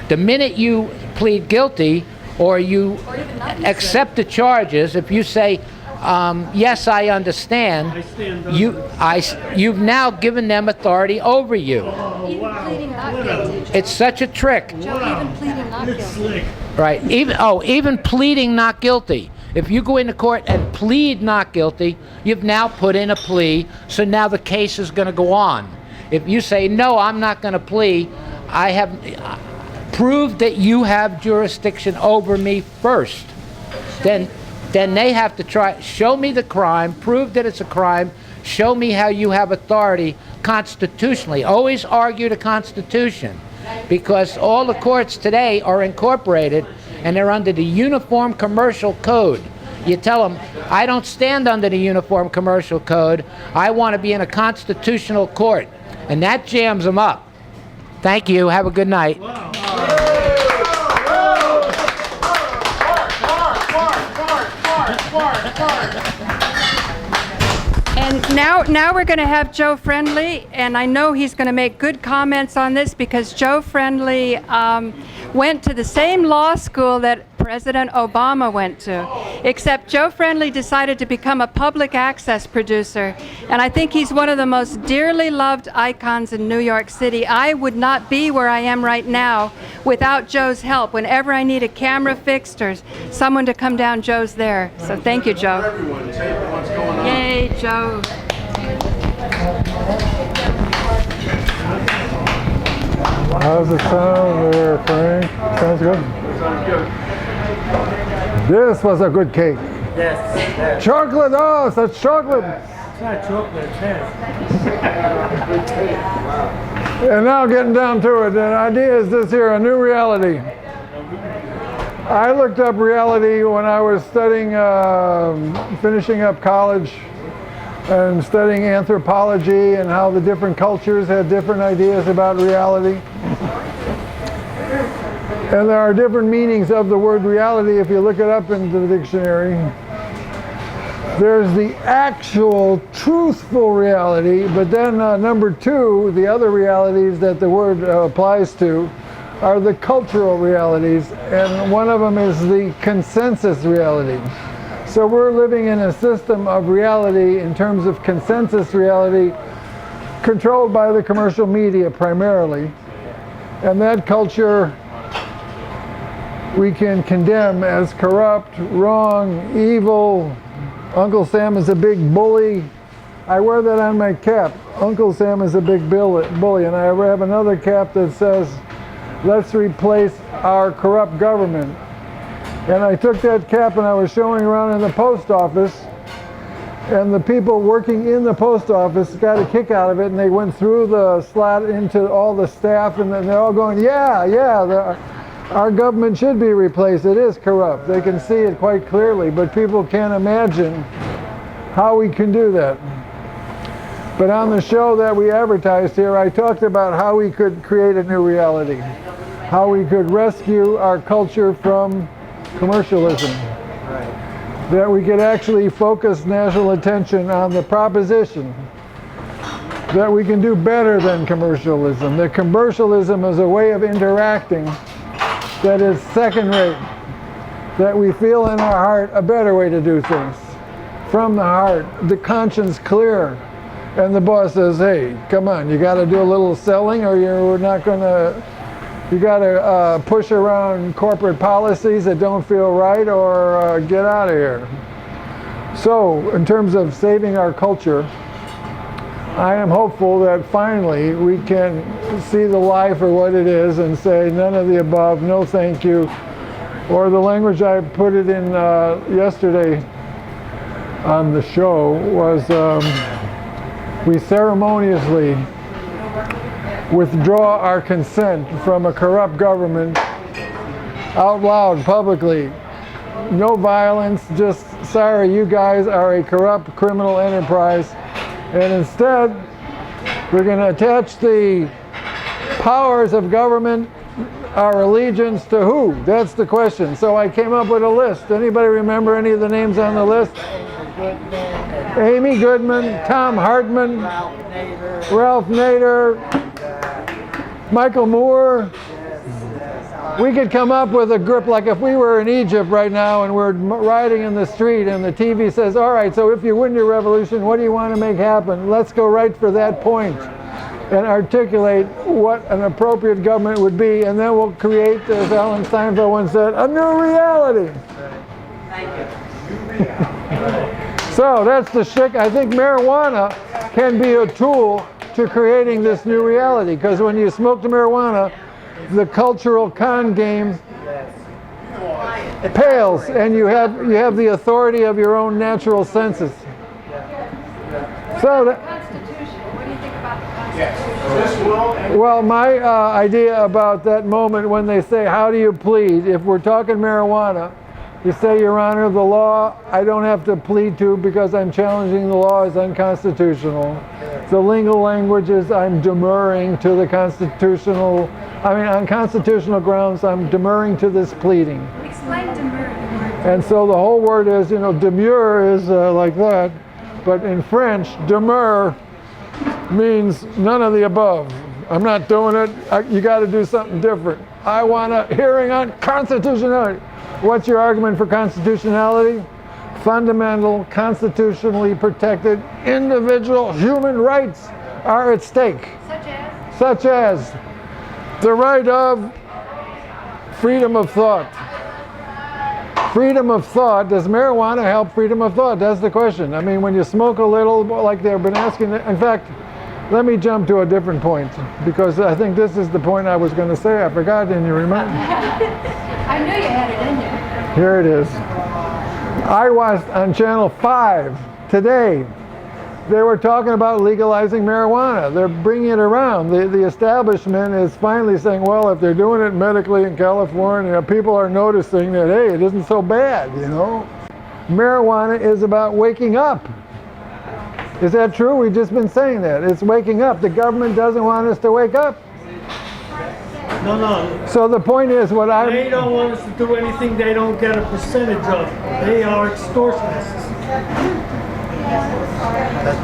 The minute you plead guilty or you accept the charges, if you say, "Yes, I understand," you've now given them authority over you. Even pleading not guilty. It's such a trick. Joe, even pleading not guilty. Right. Even pleading not guilty. If you go into court and plead not guilty, you've now put in a plea, so now the case is going to go on. If you say, no, I'm not going to plea, I have proved that you have jurisdiction over me first. Then they have to try, show me the crime, prove that it's a crime, show me how you have authority constitutionally. Always argue the Constitution, because all the courts today are incorporated and they're under the Uniform Commercial Code. You tell them, I don't stand under the Uniform Commercial Code, I want to be in a constitutional court. And that jams them up. Thank you, have a good night. And now we're going to have Joe Friendly, and I know he's going to make good comments on this because Joe Friendly went to the same law school that President Obama went to, except Joe Friendly decided to become a public access producer, and I think he's one of the most dearly loved icons in New York City. I would not be where I am right now without Joe's help. Whenever I need a camera fixed or someone to come down, Joe's there. So thank you, Joe. Yay, Joe. How's it sound there, Frank? Sounds good? Sounds good. This was a good cake. Yes. Chocolate, oh, such chocolate. It's not chocolate, it's hair. And now getting down to it, the idea is this here, a new reality. I looked up reality when I was studying, finishing up college and studying anthropology and how the different cultures had different ideas about reality. And there are different meanings of the word reality if you look it up into the dictionary. There's the actual truthful reality, but then number two, the other realities that the word applies to are the cultural realities, and one of them is the consensus reality. So we're living in a system of reality in terms of consensus reality controlled by the commercial media primarily, and that culture we can condemn as corrupt, wrong, evil. Uncle Sam is a big bully. I wear that on my cap. Uncle Sam is a big bully. And I have another cap that says, let's replace our corrupt government. And I took that cap and I was showing around in the post office, and the people working in the post office got a kick out of it, and they went through the slot into all the staff, and then they're all going, yeah, our government should be replaced. It is corrupt. They can see it quite clearly, but people can't imagine how we can do that. But on the show that we advertised here, I talked about how we could create a new reality, how we could rescue our culture from commercialism, that we could actually focus national attention on the proposition that we can do better than commercialism, that commercialism is a way of interacting that is second rate, that we feel in our heart a better way to do things. From the heart, the conscience clear. And the boss says, hey, come on, you got to do a little selling, or you're not going to, you got to push around corporate policies that don't feel right, or get out of here. So, in terms of saving our culture, I am hopeful that finally we can see the lie for what it is and say none of the above, no thank you. Or the language I put it in yesterday on the show was we ceremoniously withdraw our consent from a corrupt government out loud, publicly. No violence, just sorry, you guys are a corrupt criminal enterprise. And instead, we're going to attach the powers of government, our allegiance to who? That's the question. So I came up with a list. Anybody remember any of the names on the list? Amy Goodman, Tom Hartman, Ralph Nader, Michael Moore. We could come up with a group, like if we were in Egypt right now and we're riding in the street and the TV says, all right, so if you win your revolution, what do you want to make happen? Let's go right for that point and articulate what an appropriate government would be, and then we'll create, as Alan Steinfeld once said, a new reality. Thank you. So that's the shtick. I think marijuana can be a tool to creating this new reality, because when you smoke the marijuana, the cultural con game pales, and you have the authority of your own natural senses. So well, my idea about that moment when they say, how do you plead? If we're talking marijuana, you say, Your Honor, the law I don't have to plead to because I'm challenging the law is unconstitutional. The legal language is I'm demurring to the constitutional, on constitutional grounds, I'm demurring to this pleading. Explain demur. And so the whole word is, demur is like that, but in French, demur means none of the above. I'm not doing it. You got to do something different. I want a hearing on constitutionality. What's your argument for constitutionality? Fundamental, constitutionally protected individual human rights are at stake. Such as the right of freedom of thought. Freedom of thought. Does marijuana help freedom of thought? That's the question. When you smoke a little, like they've been asking. In fact, let me jump to a different point, because I think this is the point I was going to say. I forgot, didn't you remember? I knew you had it in you. Here it is. I watched on Channel 5 today. They were talking about legalizing marijuana. They're bringing it around. The establishment is finally saying, well, if they're doing it medically in California, people are noticing that, hey, it isn't so bad, Marijuana is about waking up. Is that true? We've just been saying that. It's waking up. The government doesn't want us to wake up. No. So the point is They don't want us to do anything they don't get a percentage of. They are extortionists.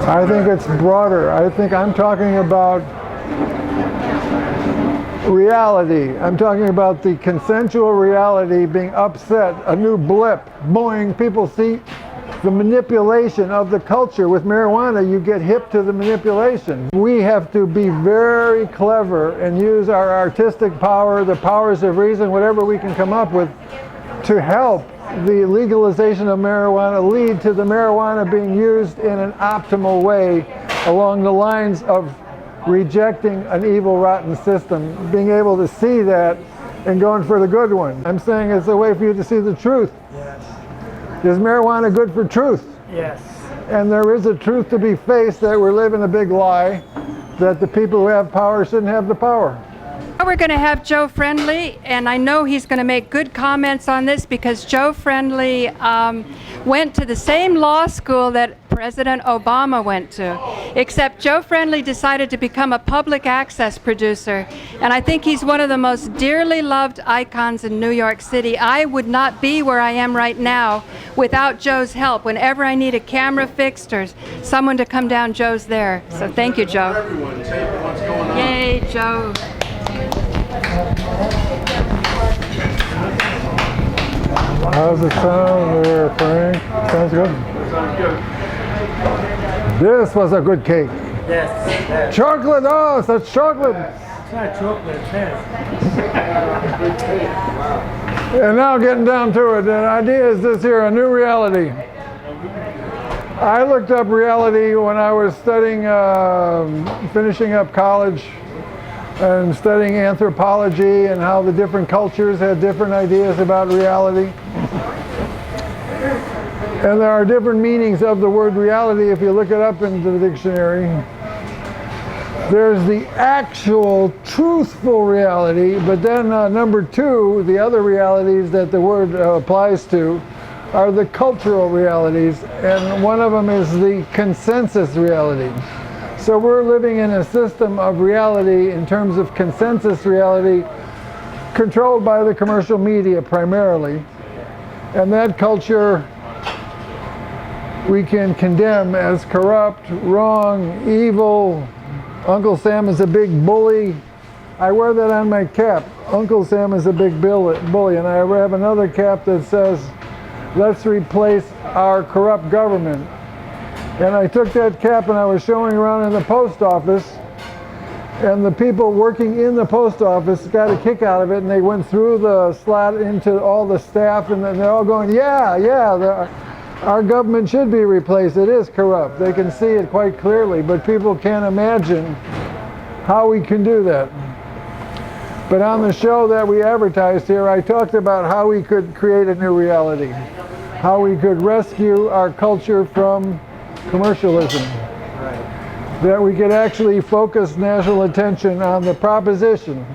I think it's broader. I think I'm talking about reality. I'm talking about the consensual reality being upset, a new blip, boing, people see the manipulation of the culture. With marijuana, you get hip to the manipulation. We have to be very clever and use our artistic power, the powers of reason, whatever we can come up with, to help the legalization of marijuana lead to the marijuana being used in an optimal way along the lines of rejecting an evil, rotten system, being able to see that and going for the good one. I'm saying it's a way for you to see the truth. Yes. Is marijuana good for truth? Yes. And there is a truth to be faced that we're living a big lie, that the people who have power shouldn't have the power. Now we're going to have Joe Friendly, and I know he's going to make good comments on this because Joe Friendly went to the same law school that President Obama went to, except Joe Friendly decided to become a public access producer, and I think he's one of the most dearly loved icons in New York City. I would not be where I am right now without Joe's help. Whenever I need a camera fixed or someone to come down, Joe's there. So thank you, Joe. Yay, Joe. How's it sound there, Frank? Sounds good? Sounds good. This was a good cake. Yes. Chocolate, oh, it's a chocolate. It's not chocolate, it's pears. And now getting down to it, the idea is this here, a new reality. I looked up reality when I was studying, finishing up college and studying anthropology and how the different cultures had different ideas about reality. And there are different meanings of the word reality if you look it up in the dictionary. There's the actual truthful reality, but then number two, the other realities that the word applies to are the cultural realities, and one of them is the consensus reality. So we're living in a system of reality in terms of consensus reality controlled by the commercial media primarily, and that culture we can condemn as corrupt, wrong, evil. Uncle Sam is a big bully. I wear that on my cap. Uncle Sam is a big bully. And I have another cap that says, let's replace our corrupt government. And I took that cap and I was showing around in the post office, and the people working in the post office got a kick out of it, and they went through the slot into all the staff, and they're all going, yeah. Our government should be replaced. It is corrupt. They can see it quite clearly, but people can't imagine how we can do that. But on the show that we advertised here, I talked about how we could create a new reality, how we could rescue our culture from commercialism, that we could actually focus national attention on the proposition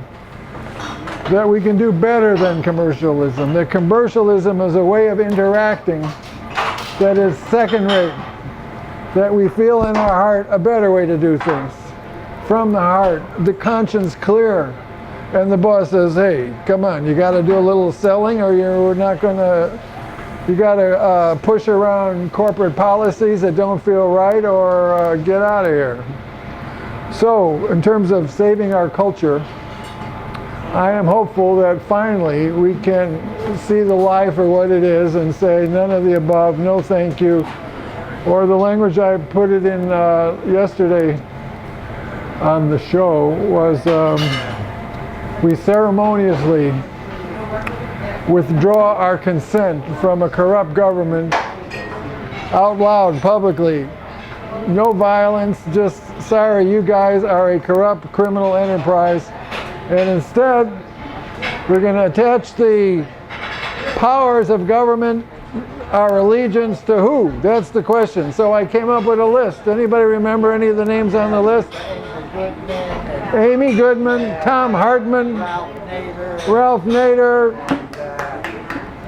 that we can do better than commercialism, that commercialism is a way of interacting that is second rate, that we feel in our heart a better way to do things, from the heart, the conscience clear. And the boss says, hey, come on, you got to do a little selling or you're not going to, you got to push around corporate policies that don't feel right or get out of here. So, in terms of saving our culture, I am hopeful that finally we can see the lie for what it is and say none of the above, no thank you. Or the language I put it in yesterday on the show was, we ceremoniously withdraw our consent from a corrupt government out loud, publicly. No violence, just sorry, you guys are a corrupt criminal enterprise. And instead, we're going to attach the powers of government, our allegiance to who? That's the question. So I came up with a list. Anybody remember any of the names on the list? Amy Goodman, Tom Hartman, Ralph Nader,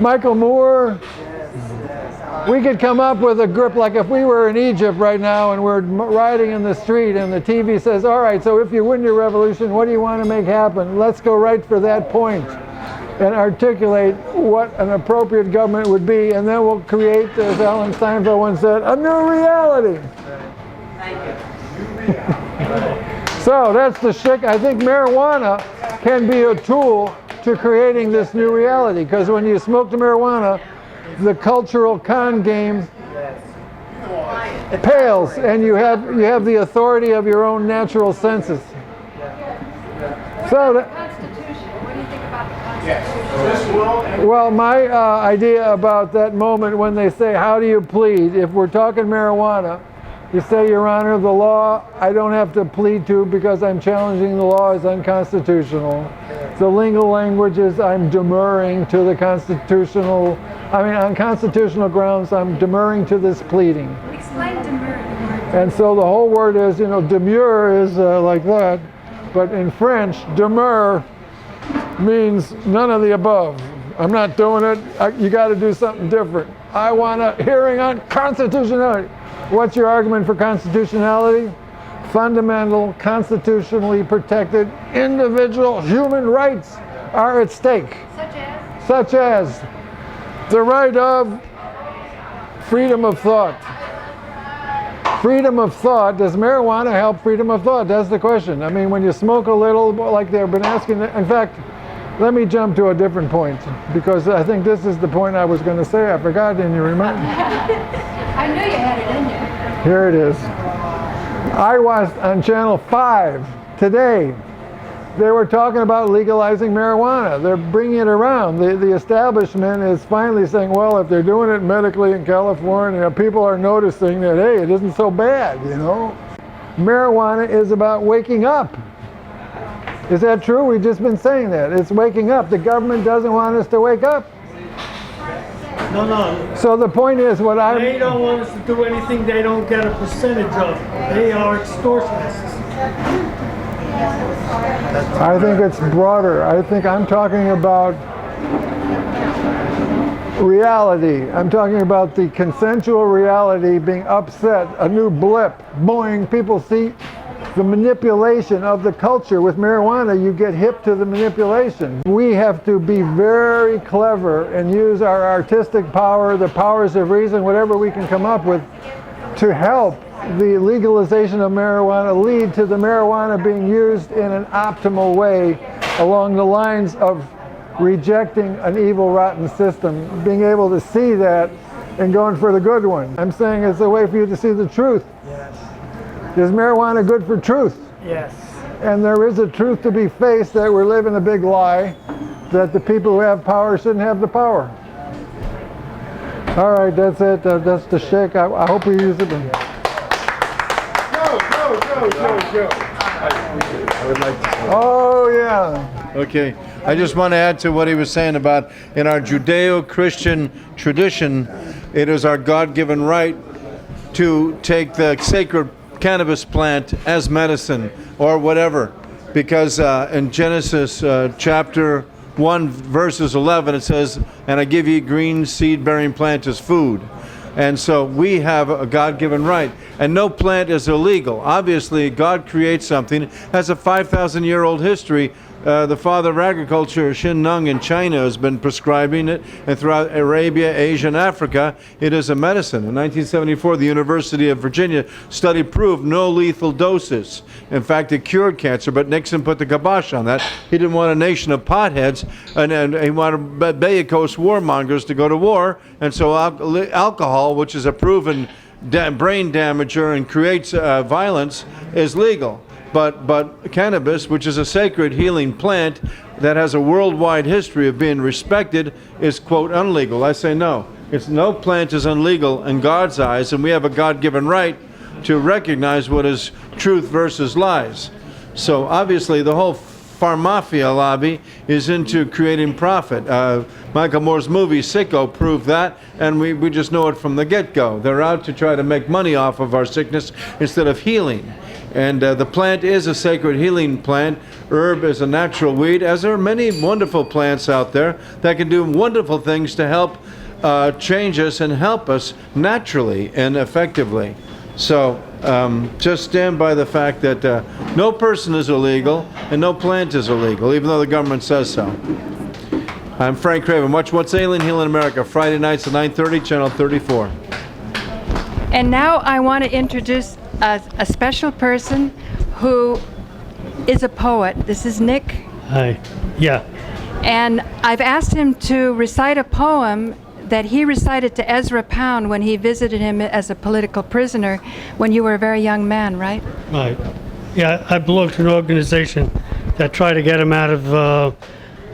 Michael Moore. We could come up with a group, like if we were in Egypt right now and we're riding in the street and the TV says, all right, so if you win your revolution, what do you want to make happen? Let's go right for that point and articulate what an appropriate government would be, and then we'll create, as Alan Steinfeld once said, a new reality. So that's the shtick. I think marijuana can be a tool to creating this new reality, because when you smoke the marijuana, the cultural con game pales, and you have the authority of your own natural senses. So that, What do you think about the Constitution? well, my idea about that moment when they say, how do you plead? If we're talking marijuana, you say, Your Honor, the law I don't have to plead to because I'm challenging the law is unconstitutional. The legal language is I'm demurring to the constitutional, on constitutional grounds, I'm demurring to this pleading. Explain demur. And so the whole word is, demur is like that, but in French, demur means none of the above. I'm not doing it, you got to do something different. I want a hearing on constitutionality. What's your argument for constitutionality? Fundamental, constitutionally protected individual human rights are at stake. Such as the right of freedom of thought. Freedom of thought, does marijuana help freedom of thought? That's the question. When you smoke a little, like they've been asking, in fact, let me jump to a different point, because I think this is the point I was going to say. I forgot, and you remind me. I knew you had it in you. Here it is. I watched on Channel 5 today. They were talking about legalizing marijuana. They're bringing it around. The establishment is finally saying, well, if they're doing it medically in California, people are noticing that, hey, it isn't so bad, Marijuana is about waking up. Is that true? We've just been saying that. It's waking up. The government doesn't want us to wake up. No. So the point is They don't want us to do anything they don't get a percentage of. They are extortionists. I think it's broader. I think I'm talking about reality. I'm talking about the consensual reality being upset, a new blip, boing, people see the manipulation of the culture. With marijuana, you get hip to the manipulation. We have to be very clever and use our artistic power, the powers of reason, whatever we can come up with, to help the legalization of marijuana lead to the marijuana being used in an optimal way along the lines of rejecting an evil, rotten system, being able to see that and going for the good one. I'm saying it's a way for you to see the truth. Yes. Is marijuana good for truth? Yes. And there is a truth to be faced that we're living a big lie, that the people who have power shouldn't have the power. All right, that's it. That's the shake. I hope we use it. Joe. I would like to say. Oh, yeah. Okay. I just want to add to what he was saying about in our Judeo-Christian tradition, it is our God-given right to take the sacred cannabis plant as medicine or whatever. Because in Genesis chapter 1, verses 11, it says, "And I give you green seed-bearing plant as food." And so we have a God-given right. And no plant is illegal. Obviously, God creates something, has a 5,000-year-old history. The father of agriculture, Shin Nung in China, has been prescribing it, and throughout Arabia, Asia, and Africa, it is a medicine. In 1974, the University of Virginia study proved no lethal doses. In fact, it cured cancer, but Nixon put the kibosh on that. He didn't want a nation of potheads, and he wanted bellicose warmongers to go to war, and so alcohol, which is a proven brain damager and creates violence, is legal. But cannabis, which is a sacred healing plant that has a worldwide history of being respected, is, quote, unlegal. I say no. No plant is illegal in God's eyes, and we have a God-given right to recognize what is truth versus lies. So obviously the whole pharmafia lobby is into creating profit. Michael Moore's movie Sicko proved that, and we just know it from the get-go. They're out to try to make money off of our sickness instead of healing. And the plant is a sacred healing plant. Herb is a natural weed, as there are many wonderful plants out there that can do wonderful things to help change us and help us naturally and effectively. So just stand by the fact that no person is illegal and no plant is illegal, even though the government says so. I'm Frank Craven. Watch What's Ailing Healing America, Friday nights at 9:30, Channel 34. And now I want to introduce a special person who is a poet. This is Nick. Hi. Yeah. And I've asked him to recite a poem that he recited to Ezra Pound when he visited him as a political prisoner when you were a very young man, right? Right. Yeah, I belong to an organization that tried to get him out of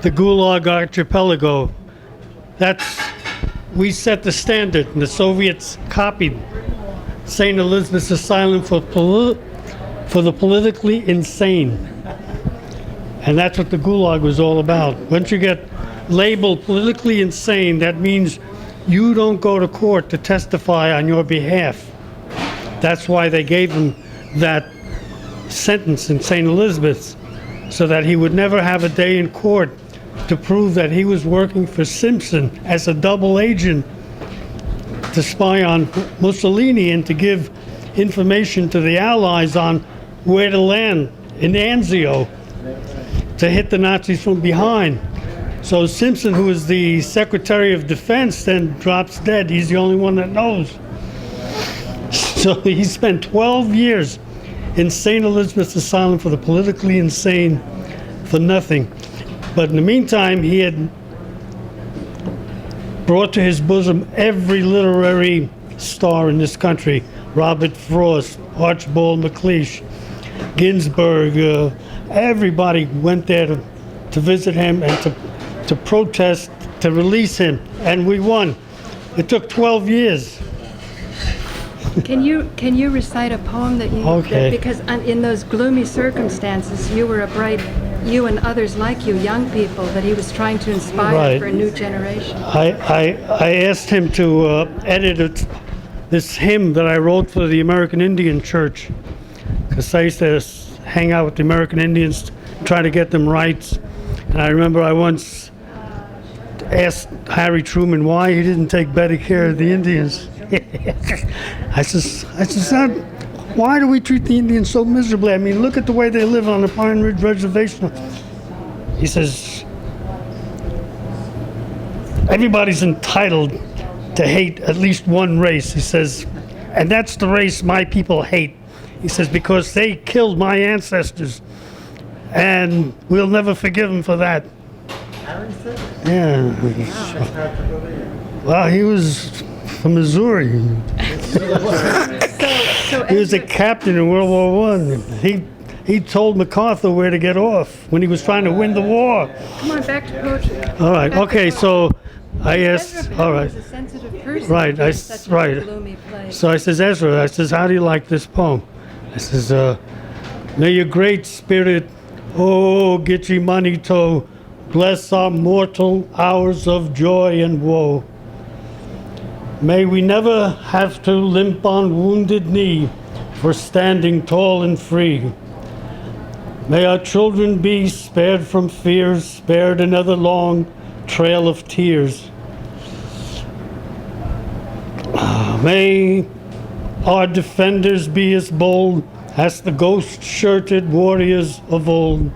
the Gulag Archipelago. We set the standard, and the Soviets copied. St. Elizabeth's Asylum for the politically insane. And that's what the Gulag was all about. Once you get labeled politically insane, that means you don't go to court to testify on your behalf. That's why they gave him that sentence in St. Elizabeth's, so that he would never have a day in court to prove that he was working for Simpson as a double agent to spy on Mussolini and to give information to the Allies on where to land in Anzio to hit the Nazis from behind. So Simpson, who is the Secretary of Defense, then drops dead. He's the only one that knows. So he spent 12 years in St. Elizabeth's Asylum for the politically insane for nothing. But in the meantime, he had brought to his bosom every literary star in this country. Robert Frost, Archibald MacLeish, Ginsberg, everybody went there to visit him and to protest, to release him, and we won. It took 12 years. Can you recite a poem that you... Okay. Because in those gloomy circumstances, you were you and others like you, young people, that he was trying to inspire Right. for a new generation. I asked him to edit this hymn that I wrote for the American Indian Church, because I used to hang out with the American Indians, try to get them rights. And I remember I once asked Harry Truman why he didn't take better care of the Indians. I said, son, why do we treat the Indians so miserably? I mean, look at the way they live on the Pine Ridge Reservation. He says, everybody's entitled to hate at least one race. He says, and that's the race my people hate. He says, because they killed my ancestors, and we'll never forgive them for that. Yeah. Well, he was from Missouri. He was a captain in World War I. He told MacArthur where to get off when he was trying to win the war. Come on, back to poetry. All right, okay, so I asked, Ezra all right. is a sensitive person. Right, to do such a gloomy play. So I says, Ezra, I says, how do you like this poem? I says, may your great spirit, oh, Gitchy Manito, bless our mortal hours of joy and woe. May we never have to limp on wounded knee for standing tall and free. May our children be spared from fears, spared another long trail of tears. May our defenders be as bold as the ghost-shirted warriors of old.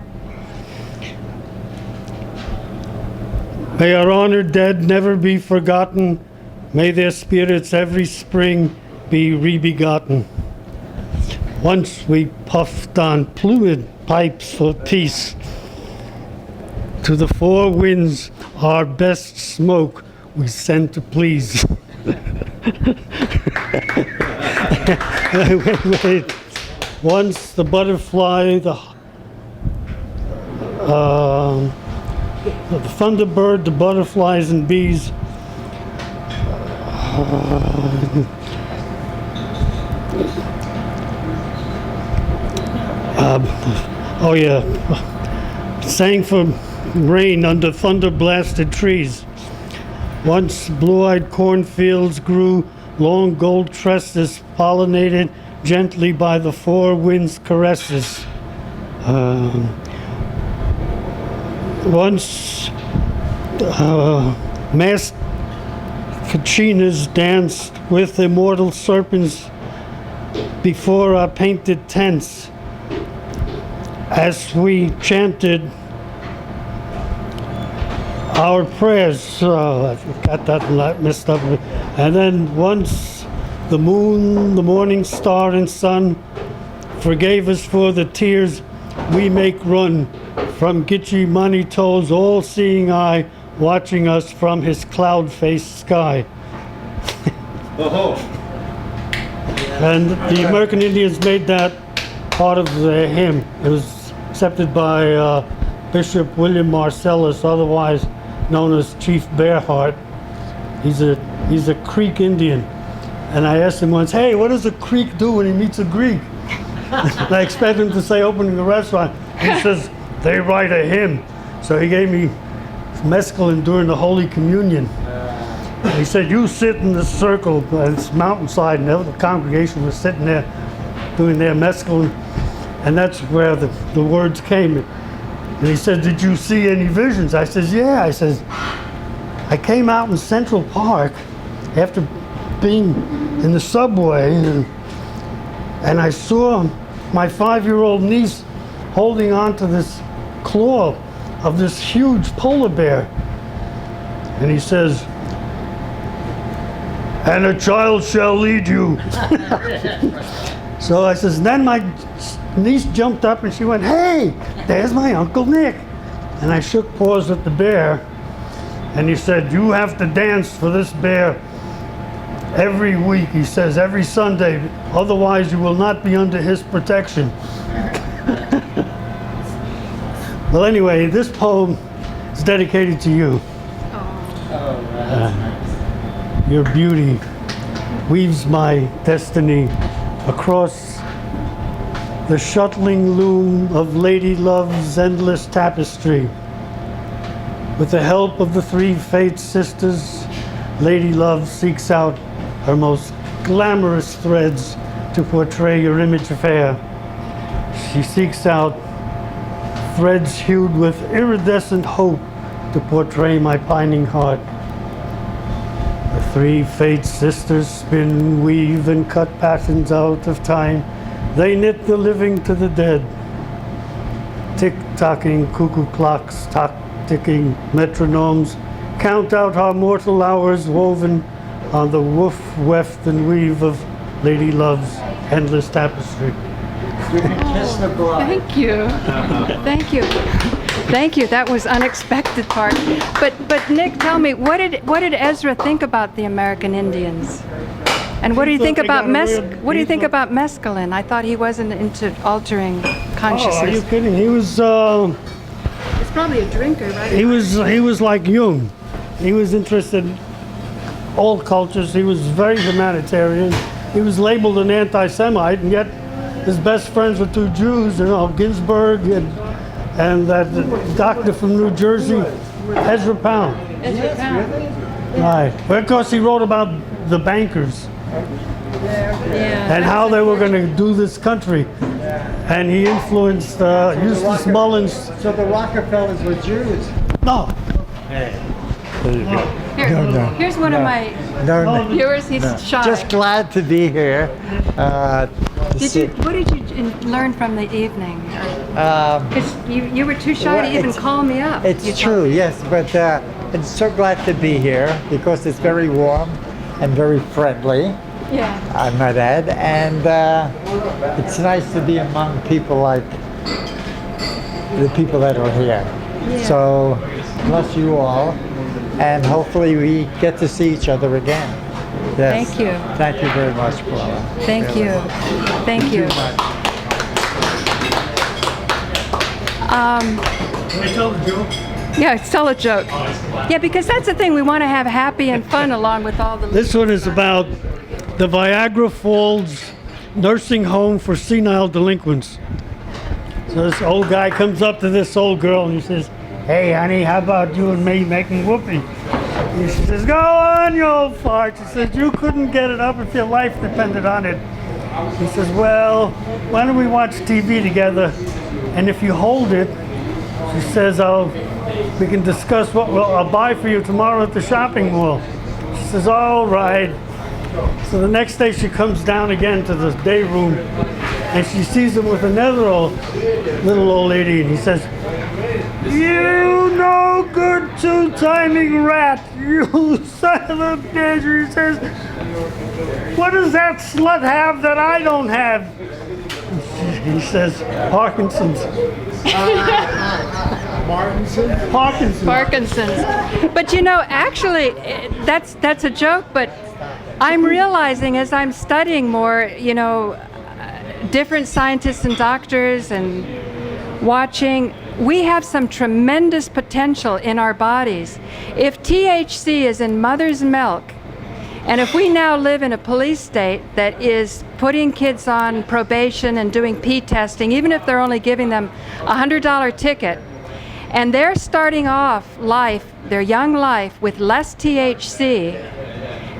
May our honored dead never be forgotten. May their spirits every spring be rebegotten. Once we puffed on fluid pipes for peace. To the four winds our best smoke we send to please. Wait. Once the butterfly, the thunderbird, the butterflies and bees. Oh yeah, sang for rain under thunder-blasted trees. Once blue-eyed cornfields grew long gold tresses, pollinated gently by the four winds' caresses. Once masked kachinas danced with immortal serpents before our painted tents as we chanted our prayers. I got that messed up. And then once the moon, the morning star and sun forgave us for the tears we make run from Gitchy Manito's all-seeing eye, watching us from his cloud-faced sky. And the American Indians made that part of their hymn. It was accepted by Bishop William Marcellus, otherwise known as Chief Bearheart. He's a Creek Indian. And I asked him once, hey, what does a Creek do when he meets a Greek? And I expect him to say opening a restaurant. He says, they write a hymn. So he gave me mescaline during the Holy Communion. He said, you sit in the circle, it's mountainside, and the congregation was sitting there doing their mescaline, and that's where the words came. And he said, did you see any visions? I says, yeah. I says, I came out in Central Park after being in the subway, and I saw my 5-year-old niece holding on to this claw of this huge polar bear. And he says, and a child shall lead you. So I says, then my niece jumped up and she went, hey, there's my Uncle Nick. And I shook paws at the bear, and he said, you have to dance for this bear every week. He says, every Sunday, otherwise you will not be under his protection. Well, anyway, this poem is dedicated to you. Your beauty weaves my destiny across the shuttling loom of Lady Love's endless tapestry. With the help of the three Fate sisters, Lady Love seeks out her most glamorous threads to portray your image fair. She seeks out threads hued with iridescent hope to portray my pining heart. The three Fate sisters spin, weave, and cut patterns out of time. They knit the living to the dead. Tick-tocking cuckoo clocks, ticking metronomes, count out our mortal hours woven on the woof, weft, and weave of Lady Love's endless tapestry. Kiss the bride. Thank you. Thank you. Thank you. That was unexpected part. But Nick, tell me, what did Ezra think about the American Indians? And what do you think about mescaline? I thought he wasn't into altering consciousness. Oh, are you kidding? He was It's probably a drinker, right? he was like Jung. He was interested in all cultures. He was very humanitarian. He was labeled an anti-Semite, and yet his best friends were two Jews, Ginsburg and that doctor from New Jersey, Ezra Pound. Ezra Pound. Right. Well, of course, he wrote about the bankers and how they were going to do this country. And he influenced Eustace Mullins. So the Rockefellers were Jews? No. Here's one of my viewers. He's shy. Just glad to be here. What did you learn from the evening? Because you were too shy to even call me up. It's true, yes, but I'm so glad to be here because it's very warm and very friendly. Yeah. I might add, and it's nice to be among people like the people that are here. Yeah. So bless you all, and hopefully we get to see each other again. Yes. Thank you. Thank you very much, Paula. Thank you. Thank you. Can I tell a joke? Yeah, tell a joke. Yeah, because that's the thing. We want to have happy and fun along with all the... This one is about the Niagara Falls nursing home for senile delinquents. So this old guy comes up to this old girl and he says, "Hey, honey, how about you and me making whoopee?" And she says, "Go on, you old fart." She says, "You couldn't get it up if your life depended on it." He says, "Well, why don't we watch TV together? And if you hold it," she says, "we can discuss what I'll buy for you tomorrow at the shopping mall." She says, "All right." So the next day she comes down again to the day room and she sees him with another little old lady, and he says, "You no good two-timing rat, you son of a bitch." He says, "What does that slut have that I don't have?" He says, "Parkinson's." Parkinson's. But actually, that's a joke, but I'm realizing as I'm studying more, different scientists and doctors and watching, we have some tremendous potential in our bodies. If THC is in mother's milk, and if we now live in a police state that is putting kids on probation and doing pee testing, even if they're only giving them a $100 ticket, and they're starting off their young life with less THC,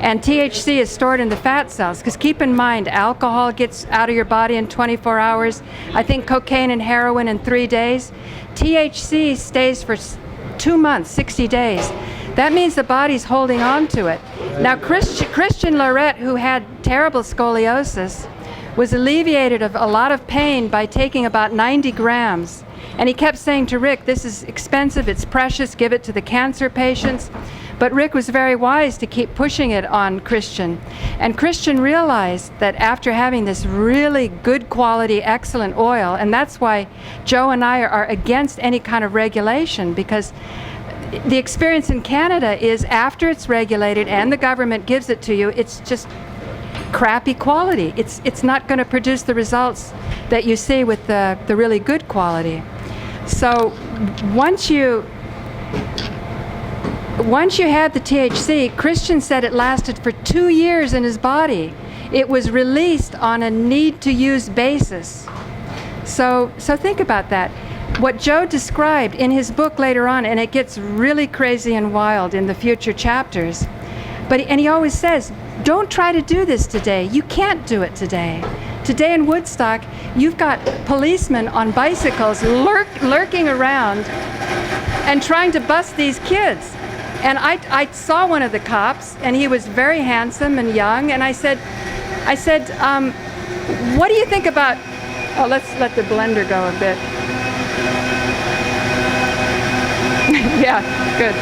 and THC is stored in the fat cells, because keep in mind, alcohol gets out of your body in 24 hours. I think cocaine and heroin in 3 days. THC stays for 2 months, 60 days. That means the body's holding on to it. Now, Christian Lorette, who had terrible scoliosis, was alleviated of a lot of pain by taking about 90 grams. And he kept saying to Rick, "This is expensive, it's precious, give it to the cancer patients." But Rick was very wise to keep pushing it on Christian. And Christian realized that after having this really good quality, excellent oil, and that's why Joe and I are against any kind of regulation, because the experience in Canada is after it's regulated and the government gives it to you, it's just crappy quality. It's not going to produce the results that you see with the really good quality. So once you had the THC, Christian said it lasted for 2 years in his body. It was released on a need-to-use basis. So think about that. What Joe described in his book later on, and it gets really crazy and wild in the future chapters, and he always says, don't try to do this today. You can't do it today. Today in Woodstock, you've got policemen on bicycles lurking around and trying to bust these kids. And I saw one of the cops, and he was very handsome and young, and I said, what do you think about, let's let the blender go a bit. Yeah, good.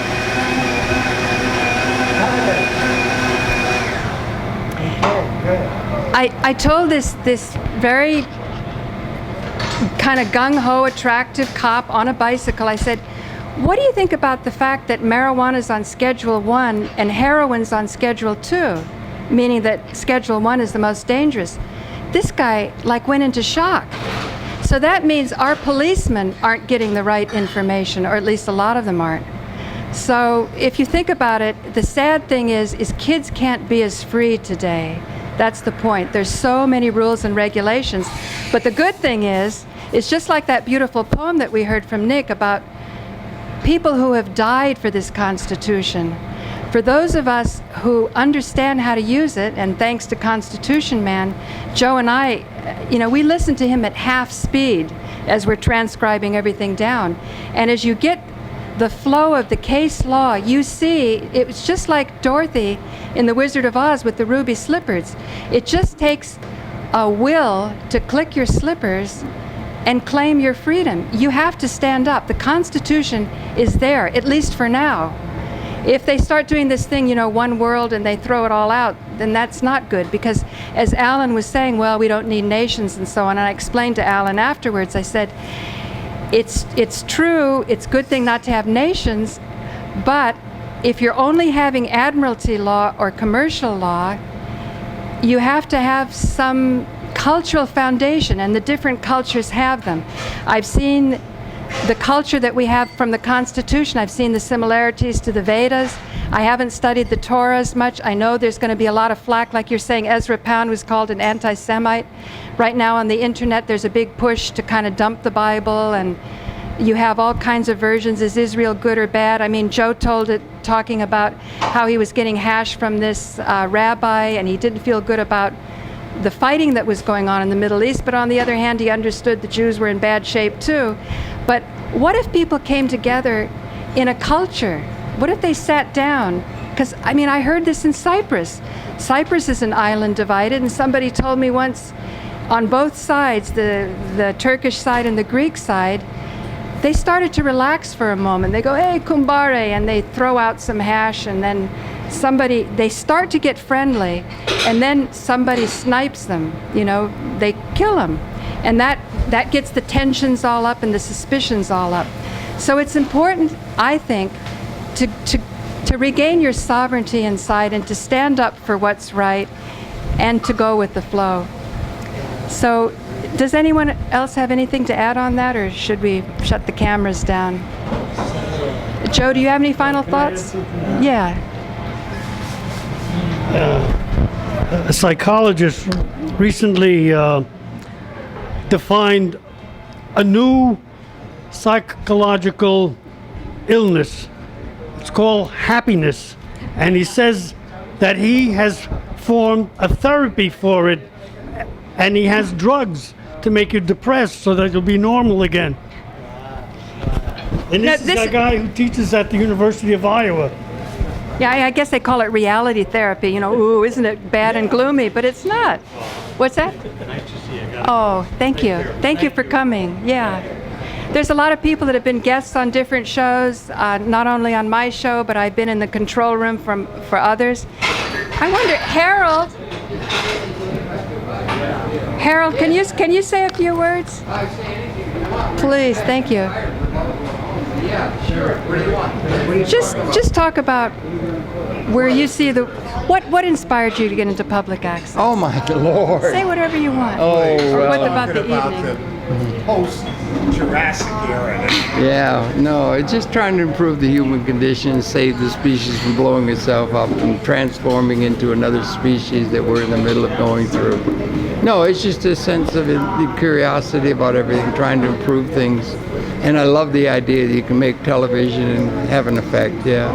I told this very kind of gung-ho, attractive cop on a bicycle, I said, what do you think about the fact that marijuana's on Schedule 1 and heroin's on Schedule 2, meaning that Schedule 1 is the most dangerous? This guy went into shock. So that means our policemen aren't getting the right information, or at least a lot of them aren't. So if you think about it, the sad thing is kids can't be as free today. That's the point. There's so many rules and regulations. But the good thing is, it's just like that beautiful poem that we heard from Nick about people who have died for this Constitution. For those of us who understand how to use it, and thanks to Constitution Man, Joe and I, we listen to him at half speed as we're transcribing everything down. And as you get the flow of the case law, you see, it was just like Dorothy in The Wizard of Oz with the ruby slippers. It just takes a will to click your slippers and claim your freedom. You have to stand up. The Constitution is there, at least for now. If they start doing this thing, one world, and they throw it all out, then that's not good. Because as Alan was saying, well, we don't need nations and so on. And I explained to Alan afterwards, I said, it's true, it's a good thing not to have nations, but if you're only having admiralty law or commercial law, you have to have some cultural foundation, and the different cultures have them. I've seen the culture that we have from the Constitution. I've seen the similarities to the Vedas. I haven't studied the Torah as much. I know there's going to be a lot of flack, like you're saying. Ezra Pound was called an anti-Semite. Right now on the internet, there's a big push to kind of dump the Bible, and you have all kinds of versions. Is Israel good or bad? I mean, Joe told it, talking about how he was getting hash from this rabbi, and he didn't feel good about the fighting that was going on in the Middle East, but on the other hand, he understood the Jews were in bad shape too. But what if people came together in a culture? What if they sat down? Because, I heard this in Cyprus. Cyprus is an island divided, and somebody told me once, on both sides, the Turkish side and the Greek side, they started to relax for a moment. They go, hey, kumbare, and they throw out some hash, and then they start to get friendly, and then somebody snipes them, they kill them. And that gets the tensions all up and the suspicions all up. So it's important, I think, to regain your sovereignty inside and to stand up for what's right and to go with the flow. So does anyone else have anything to add on that, or should we shut the cameras down? Joe, do you have any final thoughts? Yeah. A psychologist recently defined a new psychological illness. It's called happiness. And he says that he has formed a therapy for it, and he has drugs to make you depressed so that you'll be normal again. And this is a guy who teaches at the University of Iowa. Yeah, I guess they call it reality therapy. Ooh, isn't it bad and gloomy? But it's not. What's that? Oh, thank you. Thank you for coming. Yeah. There's a lot of people that have been guests on different shows, not only on my show, but I've been in the control room for others. I wonder, Harold, can you say a few words? Please, thank you. Yeah, sure. What do you want? Just talk about where you see what inspired you to get into public access? Oh my Lord! Say whatever you want. Oh, or what about the about evening? the post-Jurassic era. Yeah, no, it's just trying to improve the human condition, save the species from blowing itself up and transforming into another species that we're in the middle of going through. No, it's just a sense of curiosity about everything, trying to improve things. And I love the idea that you can make television and have an effect, yeah.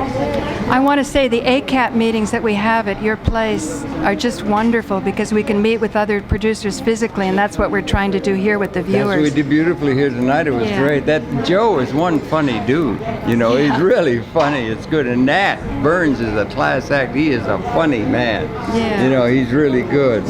I want to say the ACAP meetings that we have at your place are just wonderful because we can meet with other producers physically, and that's what we're trying to do here with the viewers. That's what we did beautifully here tonight. It was great. That Joe is one funny dude. He's really funny. It's good. And Nat Burns is a class act. He is a funny man. Yeah. He's really good.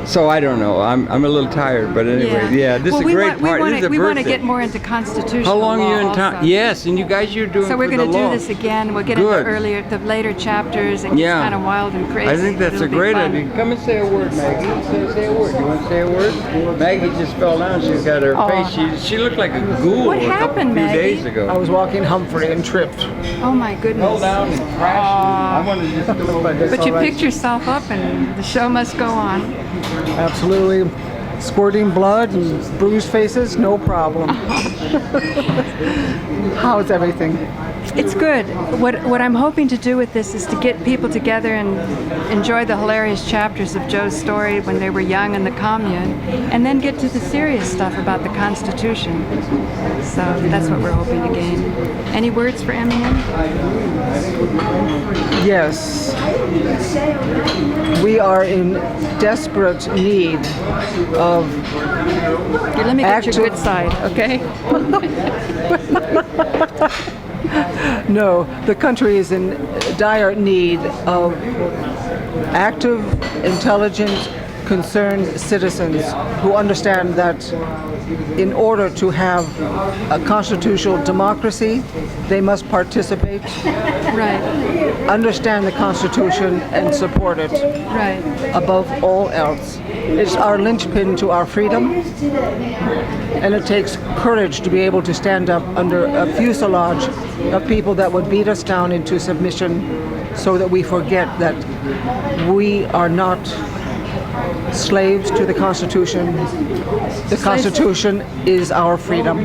So I don't know. I'm a little tired, but anyway, this is a great part. We want to get more into constitutional How long law are you in town? also. Yes, and you guys, you're doing. So we're going to do this again. We'll get into the later chapters and get kind of wild and crazy. I think that's a great idea. Come and say a word, Maggie. Say a word. You want to say a word? Maggie just fell down. She's got her face. She looked like a ghoul What happened, a few Maggie? days ago. I was walking Humphrey and tripped. Oh my goodness. Fell down and crashed. I wanted to just go like this. But you picked yourself up and the show must go on. Absolutely. Squirting blood and bruised faces, no problem. How's everything? It's good. What I'm hoping to do with this is to get people together and enjoy the hilarious chapters of Joe's story when they were young in the commune, and then get to the serious stuff about the Constitution. So that's what we're hoping to gain. Any words for Eminem? Yes. We are in desperate need of Here, let me get your good side, okay? No, the country is in dire need of active, intelligent, concerned citizens who understand that in order to have a constitutional democracy, they must participate, right, understand the Constitution, and support it, right, above all else. It's our linchpin to our freedom, and it takes courage to be able to stand up under a fuselage of people that would beat us down into submission so that we forget that we are not slaves to the Constitution. The Constitution is our freedom.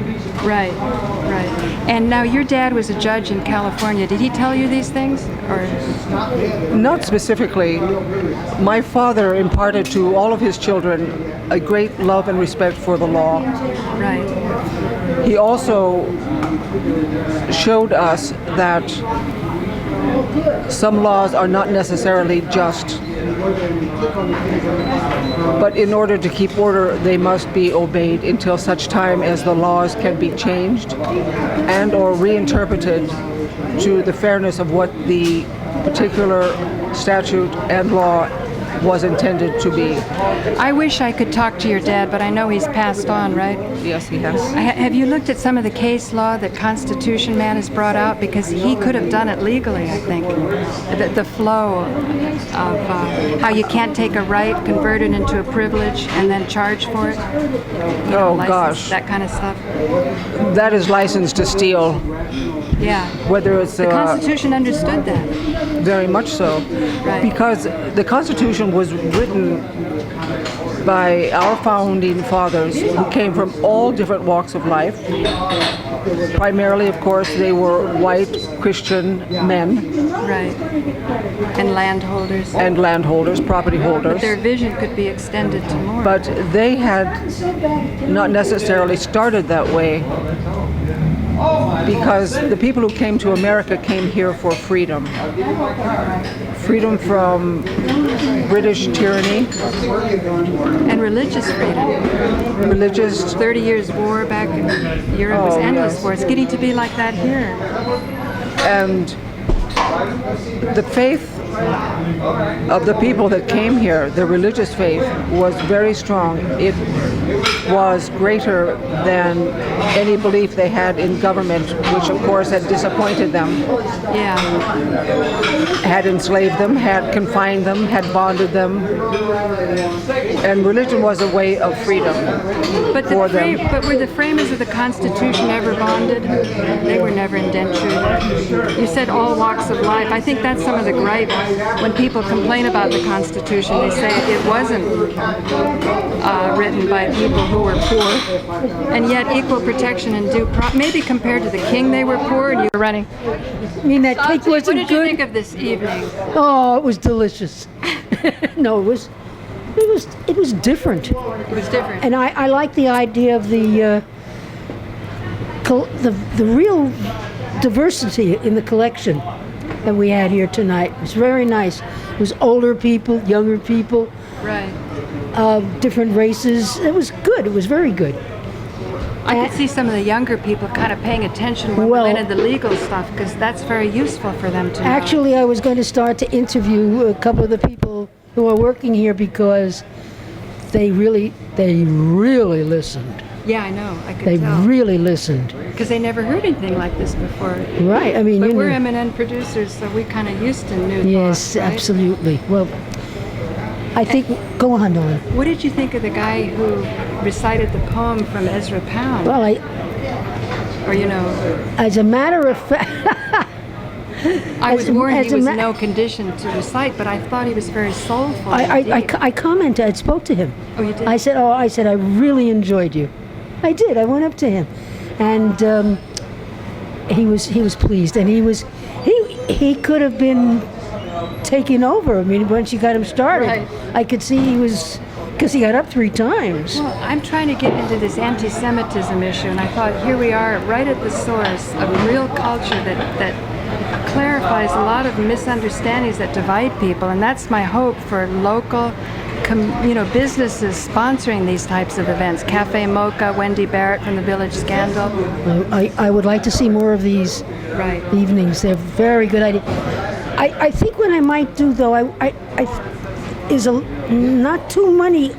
Right, right. And now your dad was a judge in California. Did he tell you these things? Or not specifically. My father imparted to all of his children a great love and respect for the law. Right. He also showed us that some laws are not necessarily just, but in order to keep order, they must be obeyed until such time as the laws can be changed and or reinterpreted to the fairness of what the particular statute and law was intended to be. I wish I could talk to your dad, but I know he's passed on, right? Yes, he has. Have you looked at some of the case law that Constitution Man has brought out? Because he could have done it legally, I think. The flow of how you can't take a right, convert it into a privilege, and then charge for it. Gosh. That kind of stuff. That is license to steal. Yeah. Whether it's the Constitution understood that. Very much so. Right. Because the Constitution was written by our founding fathers who came from all different walks of life. Primarily, of course, they were white Christian men. Right. And landholders. And landholders, property holders. But their vision could be extended to more. But they had not necessarily started that way, because the people who came to America came here for freedom. Freedom from British tyranny. And religious freedom. Religious. 30 years war back in Europe was endless war. It's getting to be like that here. And the faith of the people that came here, the religious faith, was very strong. It was greater than any belief they had in government, which of course had disappointed them. Yeah. Had enslaved them, had confined them, had bonded them. And religion was a way of freedom for them. But were the framers of the Constitution ever bonded? They were never indentured. You said all walks of life. I think that's some of the gripe. When people complain about the Constitution, they say it wasn't written by people who were poor, and yet equal protection and maybe compared to the king they were poor, and you were running. I mean, that cake wasn't good. What did you think of this evening? Oh, it was delicious. No, it was different. It was different. And I like the idea of the real diversity in the collection that we had here tonight. It was very nice. It was older people, younger people, right? Different races. It was good. It was very good. I could see some of the younger people kind of paying attention when we went into the legal stuff, because that's very useful for them to know. Actually, I was going to start to interview a couple of the people who are working here, because they really listened. Yeah, I know. I could They tell. really listened. Because they never heard anything like this before. Right. I mean, but you we're know. eminent producers, so we kind of used to new Yes, thoughts, right? absolutely. Well, I think. Go on, Dawn. What did you think of the guy who recited the poem from Ezra Pound? Well, as a matter of fact, I was warned he was in no condition to recite, but I thought he was very soulful. I commented. I spoke to him. Oh, you did? I said, I really enjoyed you. I did. I went up to him, and he was pleased, and he could have been taking over. I mean, once you got him started, Right. I could see he was, because he got up 3 times. Well, I'm trying to get into this anti-Semitism issue, and I thought here we are right at the source of a real culture that clarifies a lot of misunderstandings that divide people, and that's my hope for local businesses sponsoring these types of events. Cafe Mocha, Wendy Barrett from the Village Scandal. I would like to see more of these evenings. They're very good idea. I think what I might do, though, is not too many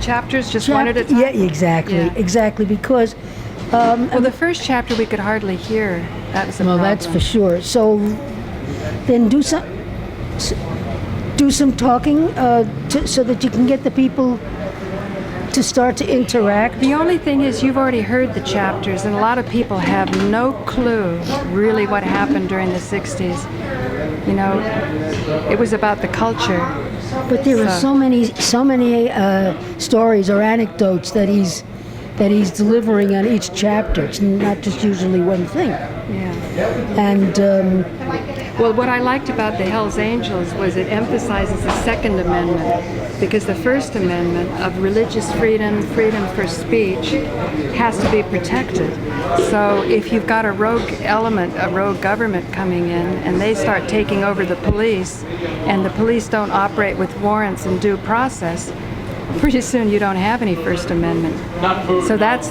chapters, just one at a time? Yeah, exactly, because... well, the first chapter we could hardly hear. That was a problem. That's for sure. So then do some talking so that you can get the people to start to interact. The only thing is you've already heard the chapters, and a lot of people have no clue really what happened during the 60s. You know, it was about the culture. But there are so many stories or anecdotes that he's delivering on each chapter. It's not just usually one thing. Yeah. And well, what I liked about the Hells Angels was it emphasizes the Second Amendment, because the First Amendment of religious freedom, freedom for speech, has to be protected. So if you've got a rogue element, a rogue government coming in, and they start taking over the police, and the police don't operate with warrants and due process, pretty soon you don't have any First Amendment. So that's,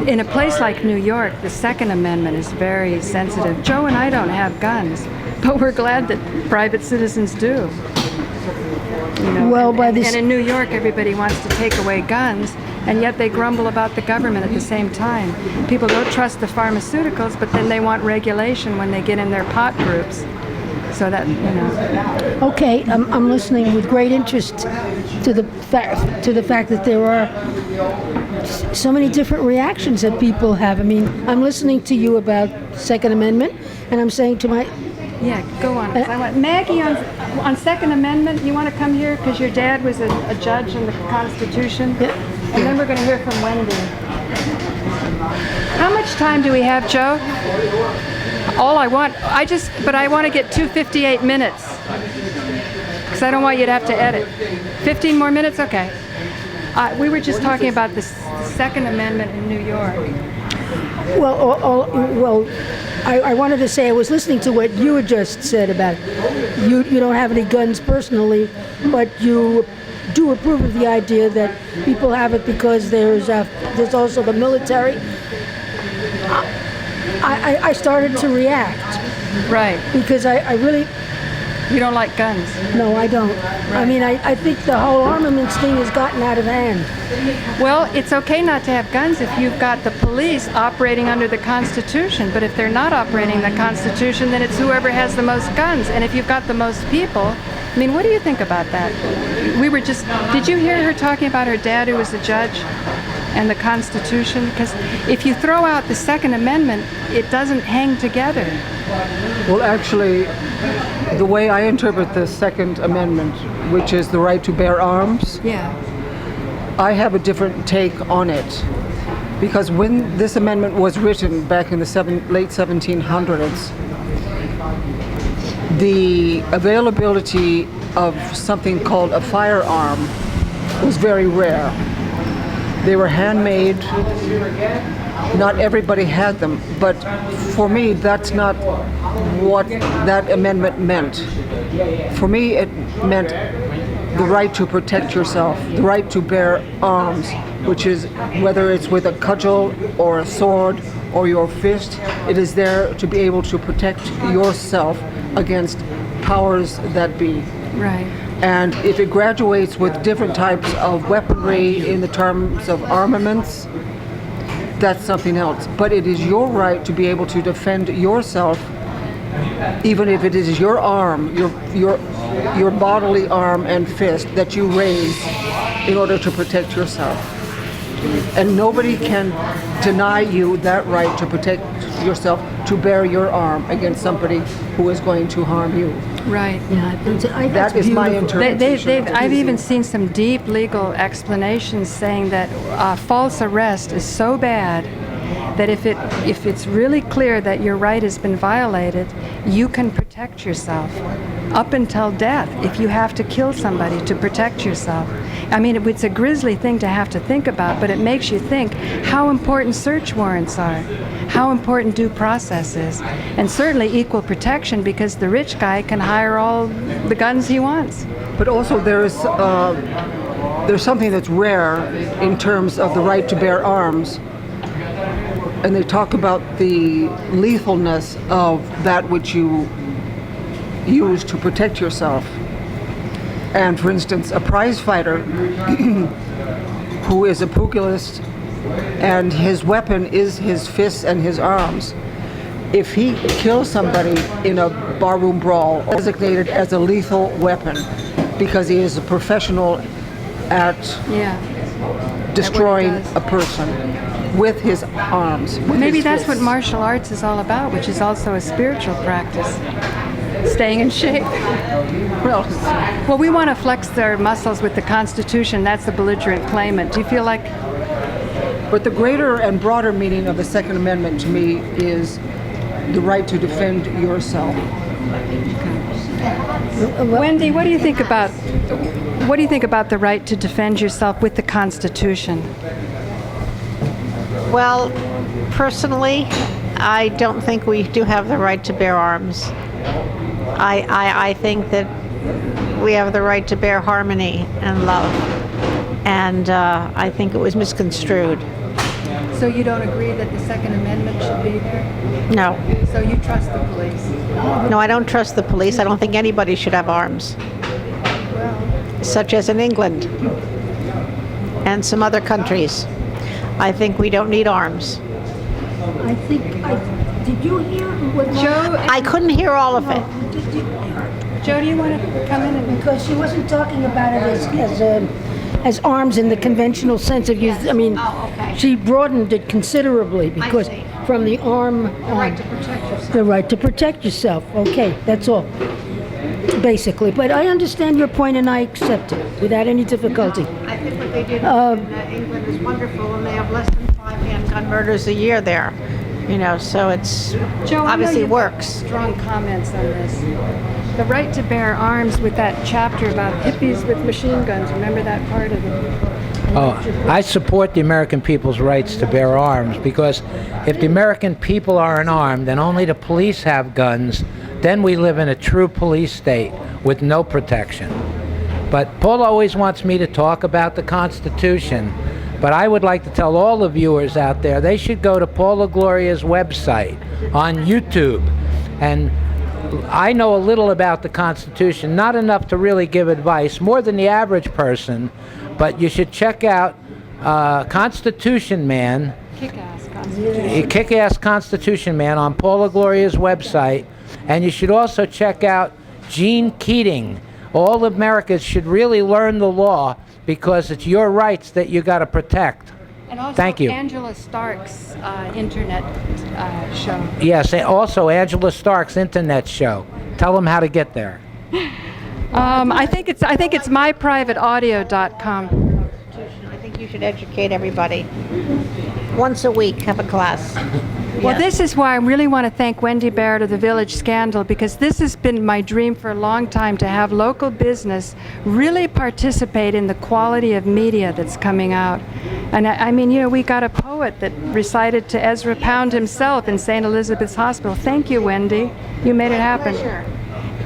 in a place like New York, the Second Amendment is very sensitive. Joe and I don't have guns, but we're glad that private citizens do. You know, well, and in New York, everybody wants to take away guns, and yet they grumble about the government at the same time. People don't trust the pharmaceuticals, but then they want regulation when they get in their pot groups. So that, you know. Okay, I'm listening with great interest to the fact that there are so many different reactions that people have. I mean, I'm listening to you about Second Amendment, and I'm saying to my... Yeah, go on. I want Maggie on Second Amendment. You want to come here because your dad was a judge in the Constitution? Yeah. And then we're going to hear from Wendy. How much time do we have, Joe? I want to get 2:58 minutes because I don't want you to have to edit. 15 more minutes? Okay. We were just talking about the Second Amendment in New York. Well, I wanted to say I was listening to what you had just said about you don't have any guns personally, but you do approve of the idea that people have it because there's also the military. I started to react. Right. Because I really... You don't like guns? No, I don't. Right. I mean, I think the whole armaments thing has gotten out of hand. Well, it's okay not to have guns if you've got the police operating under the Constitution, but if they're not operating the Constitution, then it's whoever has the most guns. And if you've got the most people, I mean, what do you think about that? Did you hear her talking about her dad who was a judge and the Constitution? Because if you throw out the Second Amendment, it doesn't hang together. Well, actually, the way I interpret the Second Amendment, which is the right to bear arms, I have a different take on it. Because when this amendment was written back in the late 1700s, the availability of something called a firearm was very rare. They were handmade. Not everybody had them, but for me, that's not what that amendment meant. For me, it meant the right to protect yourself, the right to bear arms, which is whether it's with a cudgel or a sword or your fist, it is there to be able to protect yourself against powers that be. Right. And if it graduates with different types of weaponry in the terms of armaments, that's something else. But it is your right to be able to defend yourself, even if it is your arm, your bodily arm and fist that you raise in order to protect yourself. And nobody can deny you that right to protect yourself, to bear your arm against somebody who is going to harm you. Right. Yeah, that is my interpretation. I've even seen some deep legal explanations saying that false arrest is so bad that if it's really clear that your right has been violated, you can protect yourself up until death if you have to kill somebody to protect yourself. I mean, it's a grisly thing to have to think about, but it makes you think how important search warrants are, how important due process is, and certainly equal protection, because the rich guy can hire all the guns he wants. But also there's something that's rare in terms of the right to bear arms. And they talk about the lethalness of that which you use to protect yourself. And for instance, a prize fighter who is a pugilist and his weapon is his fists and his arms, if he kills somebody in a barroom brawl, designated as a lethal weapon because he is a professional at destroying a person with his arms. Maybe that's what martial arts is all about, which is also a spiritual practice. Staying in shape. Well, we want to flex their muscles with the Constitution. That's the belligerent claimant. Do you feel like... But the greater and broader meaning of the Second Amendment to me is the right to defend yourself. Wendy, what do you think about the right to defend yourself with the Constitution? Well, personally, I don't think we do have the right to bear arms. I think that we have the right to bear harmony and love, and I think it was misconstrued. So you don't agree that the Second Amendment should be there? No. So you trust the police? No, I don't trust the police. I don't think anybody should have arms, such as in England and some other countries. I think we don't need arms. Did you hear what Joe? I couldn't hear all of it. Joe, do you want to come in? Because she wasn't talking about it as arms in the conventional sense of use. I mean, she broadened it considerably because from the arm on. Right to protect yourself. The right to protect yourself. Okay, that's all. Basically. But I understand your point and I accept it without any difficulty. I think what they did in England is wonderful, and they have less than 5 handgun murders a year there. You know, so it's Joe, obviously I know works. Strong comments on this. The right to bear arms with that chapter about hippies with machine guns. Remember that part of it? Oh, I support the American people's rights to bear arms, because if the American people aren't armed and only the police have guns, then we live in a true police state with no protection. But Paul always wants me to talk about the Constitution. But I would like to tell all the viewers out there, they should go to Paula Gloria's website on YouTube. And I know a little about the Constitution, not enough to really give advice, more than the average person, but you should check out Constitution Man, Kick-Ass Constitution Man on Paula Gloria's website, and you should also check out Gene Keating. All Americans should really learn the law, because it's your rights that you got to protect. And also Thank you. Angela Stark's internet show. Yes, and also Angela Stark's internet show. Tell them how to get there. I think it's myprivateaudio.com. I think you should educate everybody. Once a week, have a class. Well, this is why I really want to thank Wendy Barrett of the Village Scandal, because this has been my dream for a long time, to have local business really participate in the quality of media that's coming out. And I mean, you know, we got a poet that recited to Ezra Pound himself in St. Elizabeth's Hospital. Thank you, Wendy. You made it happen. Pleasure.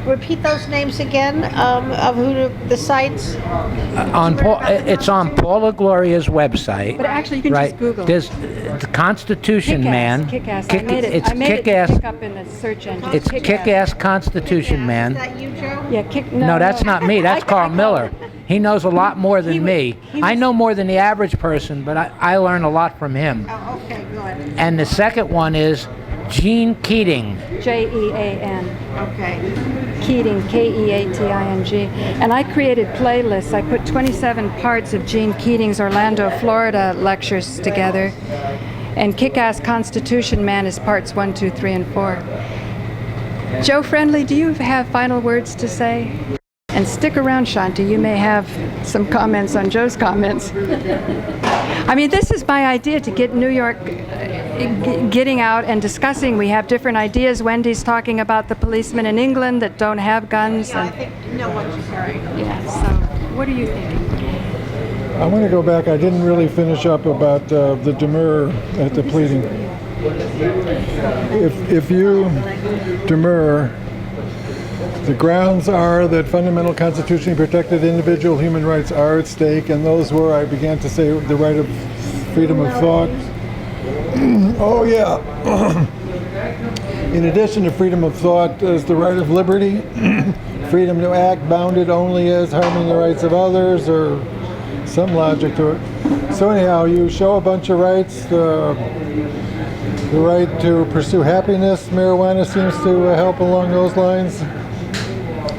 Repeat those names again of who the sites. It's on Paula Gloria's website. But actually, you can just Google. There's the Constitution Man. Kick-ass. It's I made it Kick-Ass. pick up in the search engine. It's Kick-Ass Constitution Man. Is that you, Joe? Yeah, No, that's not me. That's Carl Miller. He knows a lot more than me. I know more than the average person, but I learn a lot from him. Oh, okay, good. And the second one is Gene Keating. Jean. Okay. Keating, Keating. And I created playlists. I put 27 parts of Gene Keating's Orlando, Florida lectures together. And Kick-Ass Constitution Man is parts 1, 2, 3, and 4. Joe Friendly, do you have final words to say? And stick around, Shanti. You may have some comments on Joe's comments. I mean, this is my idea to get New York getting out and discussing. We have different ideas. Wendy's talking about the policemen in England that don't have guns. Yeah, I think no one's hearing. Yeah, so what are you thinking? I'm going to go back. I didn't really finish up about the demur at the pleading. If you demur, the grounds are that fundamental constitutionally protected individual human rights are at stake, and those were, I began to say, the right of freedom of thought. Oh yeah. In addition to freedom of thought, there's the right of liberty, freedom to act bounded only as harming the rights of others, or some logic to it. So anyhow, you show a bunch of rights. The right to pursue happiness, marijuana seems to help along those lines.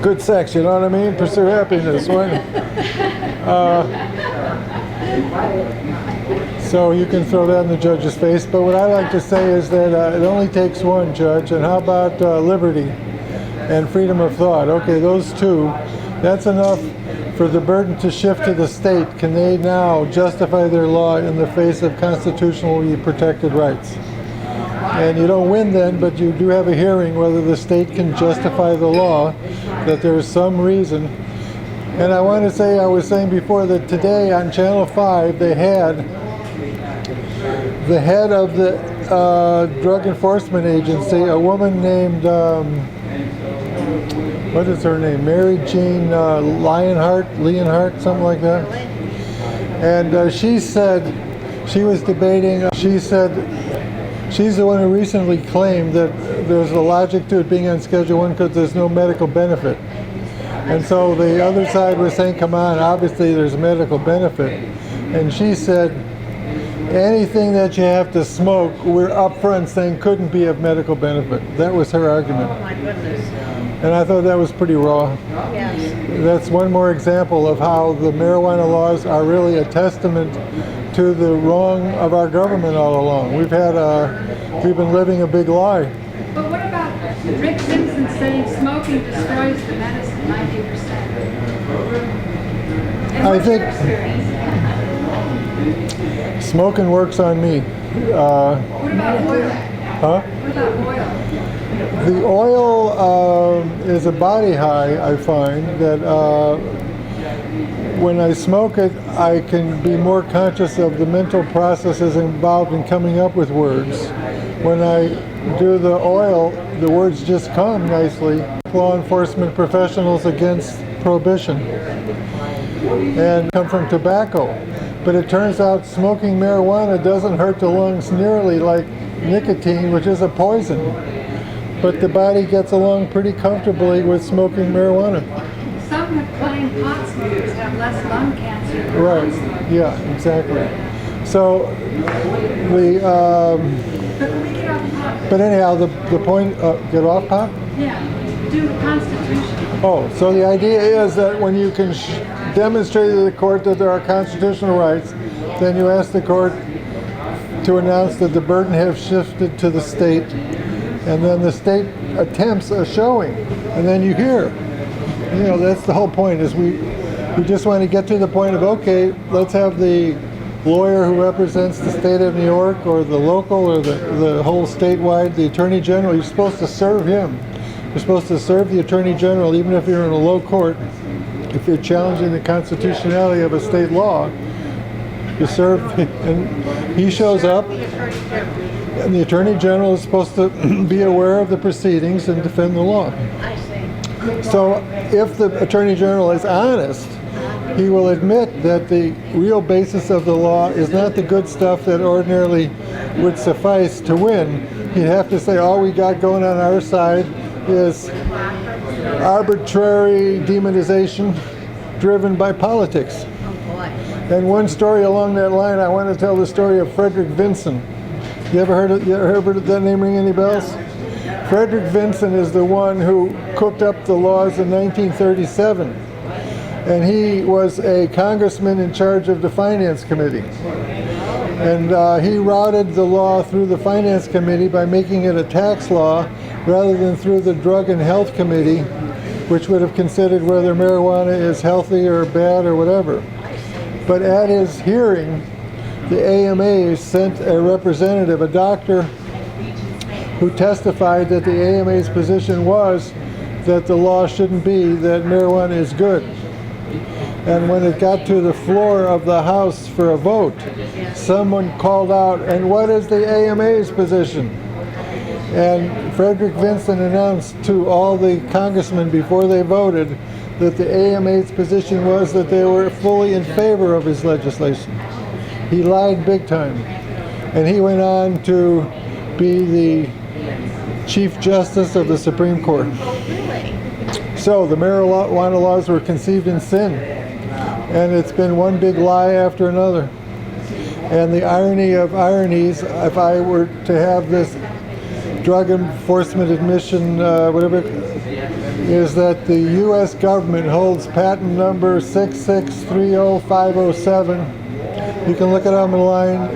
Good sex, you know what I mean? Pursue happiness. So you can throw that in the judge's face. But what I like to say is that it only takes one, Judge. And how about liberty and freedom of thought? Okay, those two. That's enough for the burden to shift to the state. Can they now justify their law in the face of constitutionally protected rights? And you don't win then, but you do have a hearing whether the state can justify the law, that there's some reason. And I want to say, I was saying before that today on Channel 5, they had the head of the Drug Enforcement Agency, a woman named, what is her name? Mary Jean Leonhardt, something like that. And she said, she was debating, she said, she's the one who recently claimed that there's a logic to it being on Schedule 1 because there's no medical benefit. And so the other side was saying, come on, obviously there's medical benefit. And she said, anything that you have to smoke, we're up front saying couldn't be of medical benefit. That was her argument. Oh my goodness. And I thought that was pretty raw. Yes. That's one more example of how the marijuana laws are really a testament to the wrong of our government all along. We've been living a big lie. But what about Rick Simpson saying smoking destroys the medicine 90%? And I what's think your experience? smoking works on me. What about oil? Huh? What about oil? The oil is a body high, I find, that when I smoke it, I can be more conscious of the mental processes involved in coming up with words. When I do the oil, the words just come nicely. Law enforcement professionals against prohibition and come from tobacco. But it turns out smoking marijuana doesn't hurt the lungs nearly like nicotine, which is a poison. But the body gets along pretty comfortably with smoking marijuana. Some have claimed pot smokers have less lung cancer than Right, non-smokers. yeah, exactly. So but anyhow, the point, get off pot? Yeah, do the Constitution. Oh, so the idea is that when you can demonstrate to the court that there are constitutional rights, then you ask the court to announce that the burden has shifted to the state, and then the state attempts a showing, and then you hear. You know, that's the whole point, is we just want to get to the point of, okay, let's have the lawyer who represents the state of New York or the local or the whole statewide, the attorney general, you're supposed to serve him. You're supposed to serve the attorney general even if you're in a low court. If you're challenging the constitutionality of a state law, you serve, and he shows up, and the attorney general is supposed to be aware of the proceedings and defend the law. I see. So if the attorney general is honest, he will admit that the real basis of the law is not the good stuff that ordinarily would suffice to win. He'd have to say all we got going on our side is arbitrary demonization driven by politics. Oh boy. And one story along that line, I want to tell the story of Frederick Vinson. You ever heard of that name ring any bells? Frederick Vinson is the one who cooked up the laws in 1937. And he was a congressman in charge of the Finance Committee. And he routed the law through the Finance Committee by making it a tax law rather than through the Drug and Health Committee, which would have considered whether marijuana is healthy or bad or whatever. But at his hearing, the AMA sent a representative, a doctor, who testified that the AMA's position was that the law shouldn't be that marijuana is good. And when it got to the floor of the House for a vote, someone called out, "And what is the AMA's position?" And Frederick Vincent announced to all the congressmen before they voted that the AMA's position was that they were fully in favor of his legislation. He lied big time. And he went on to be the Chief Justice of the Supreme Court. So the marijuana laws were conceived in sin. And it's been one big lie after another. And the irony of ironies, if I were to have this Drug Enforcement Admission, whatever, is that the U.S. government holds patent number 6630507. You can look it up online.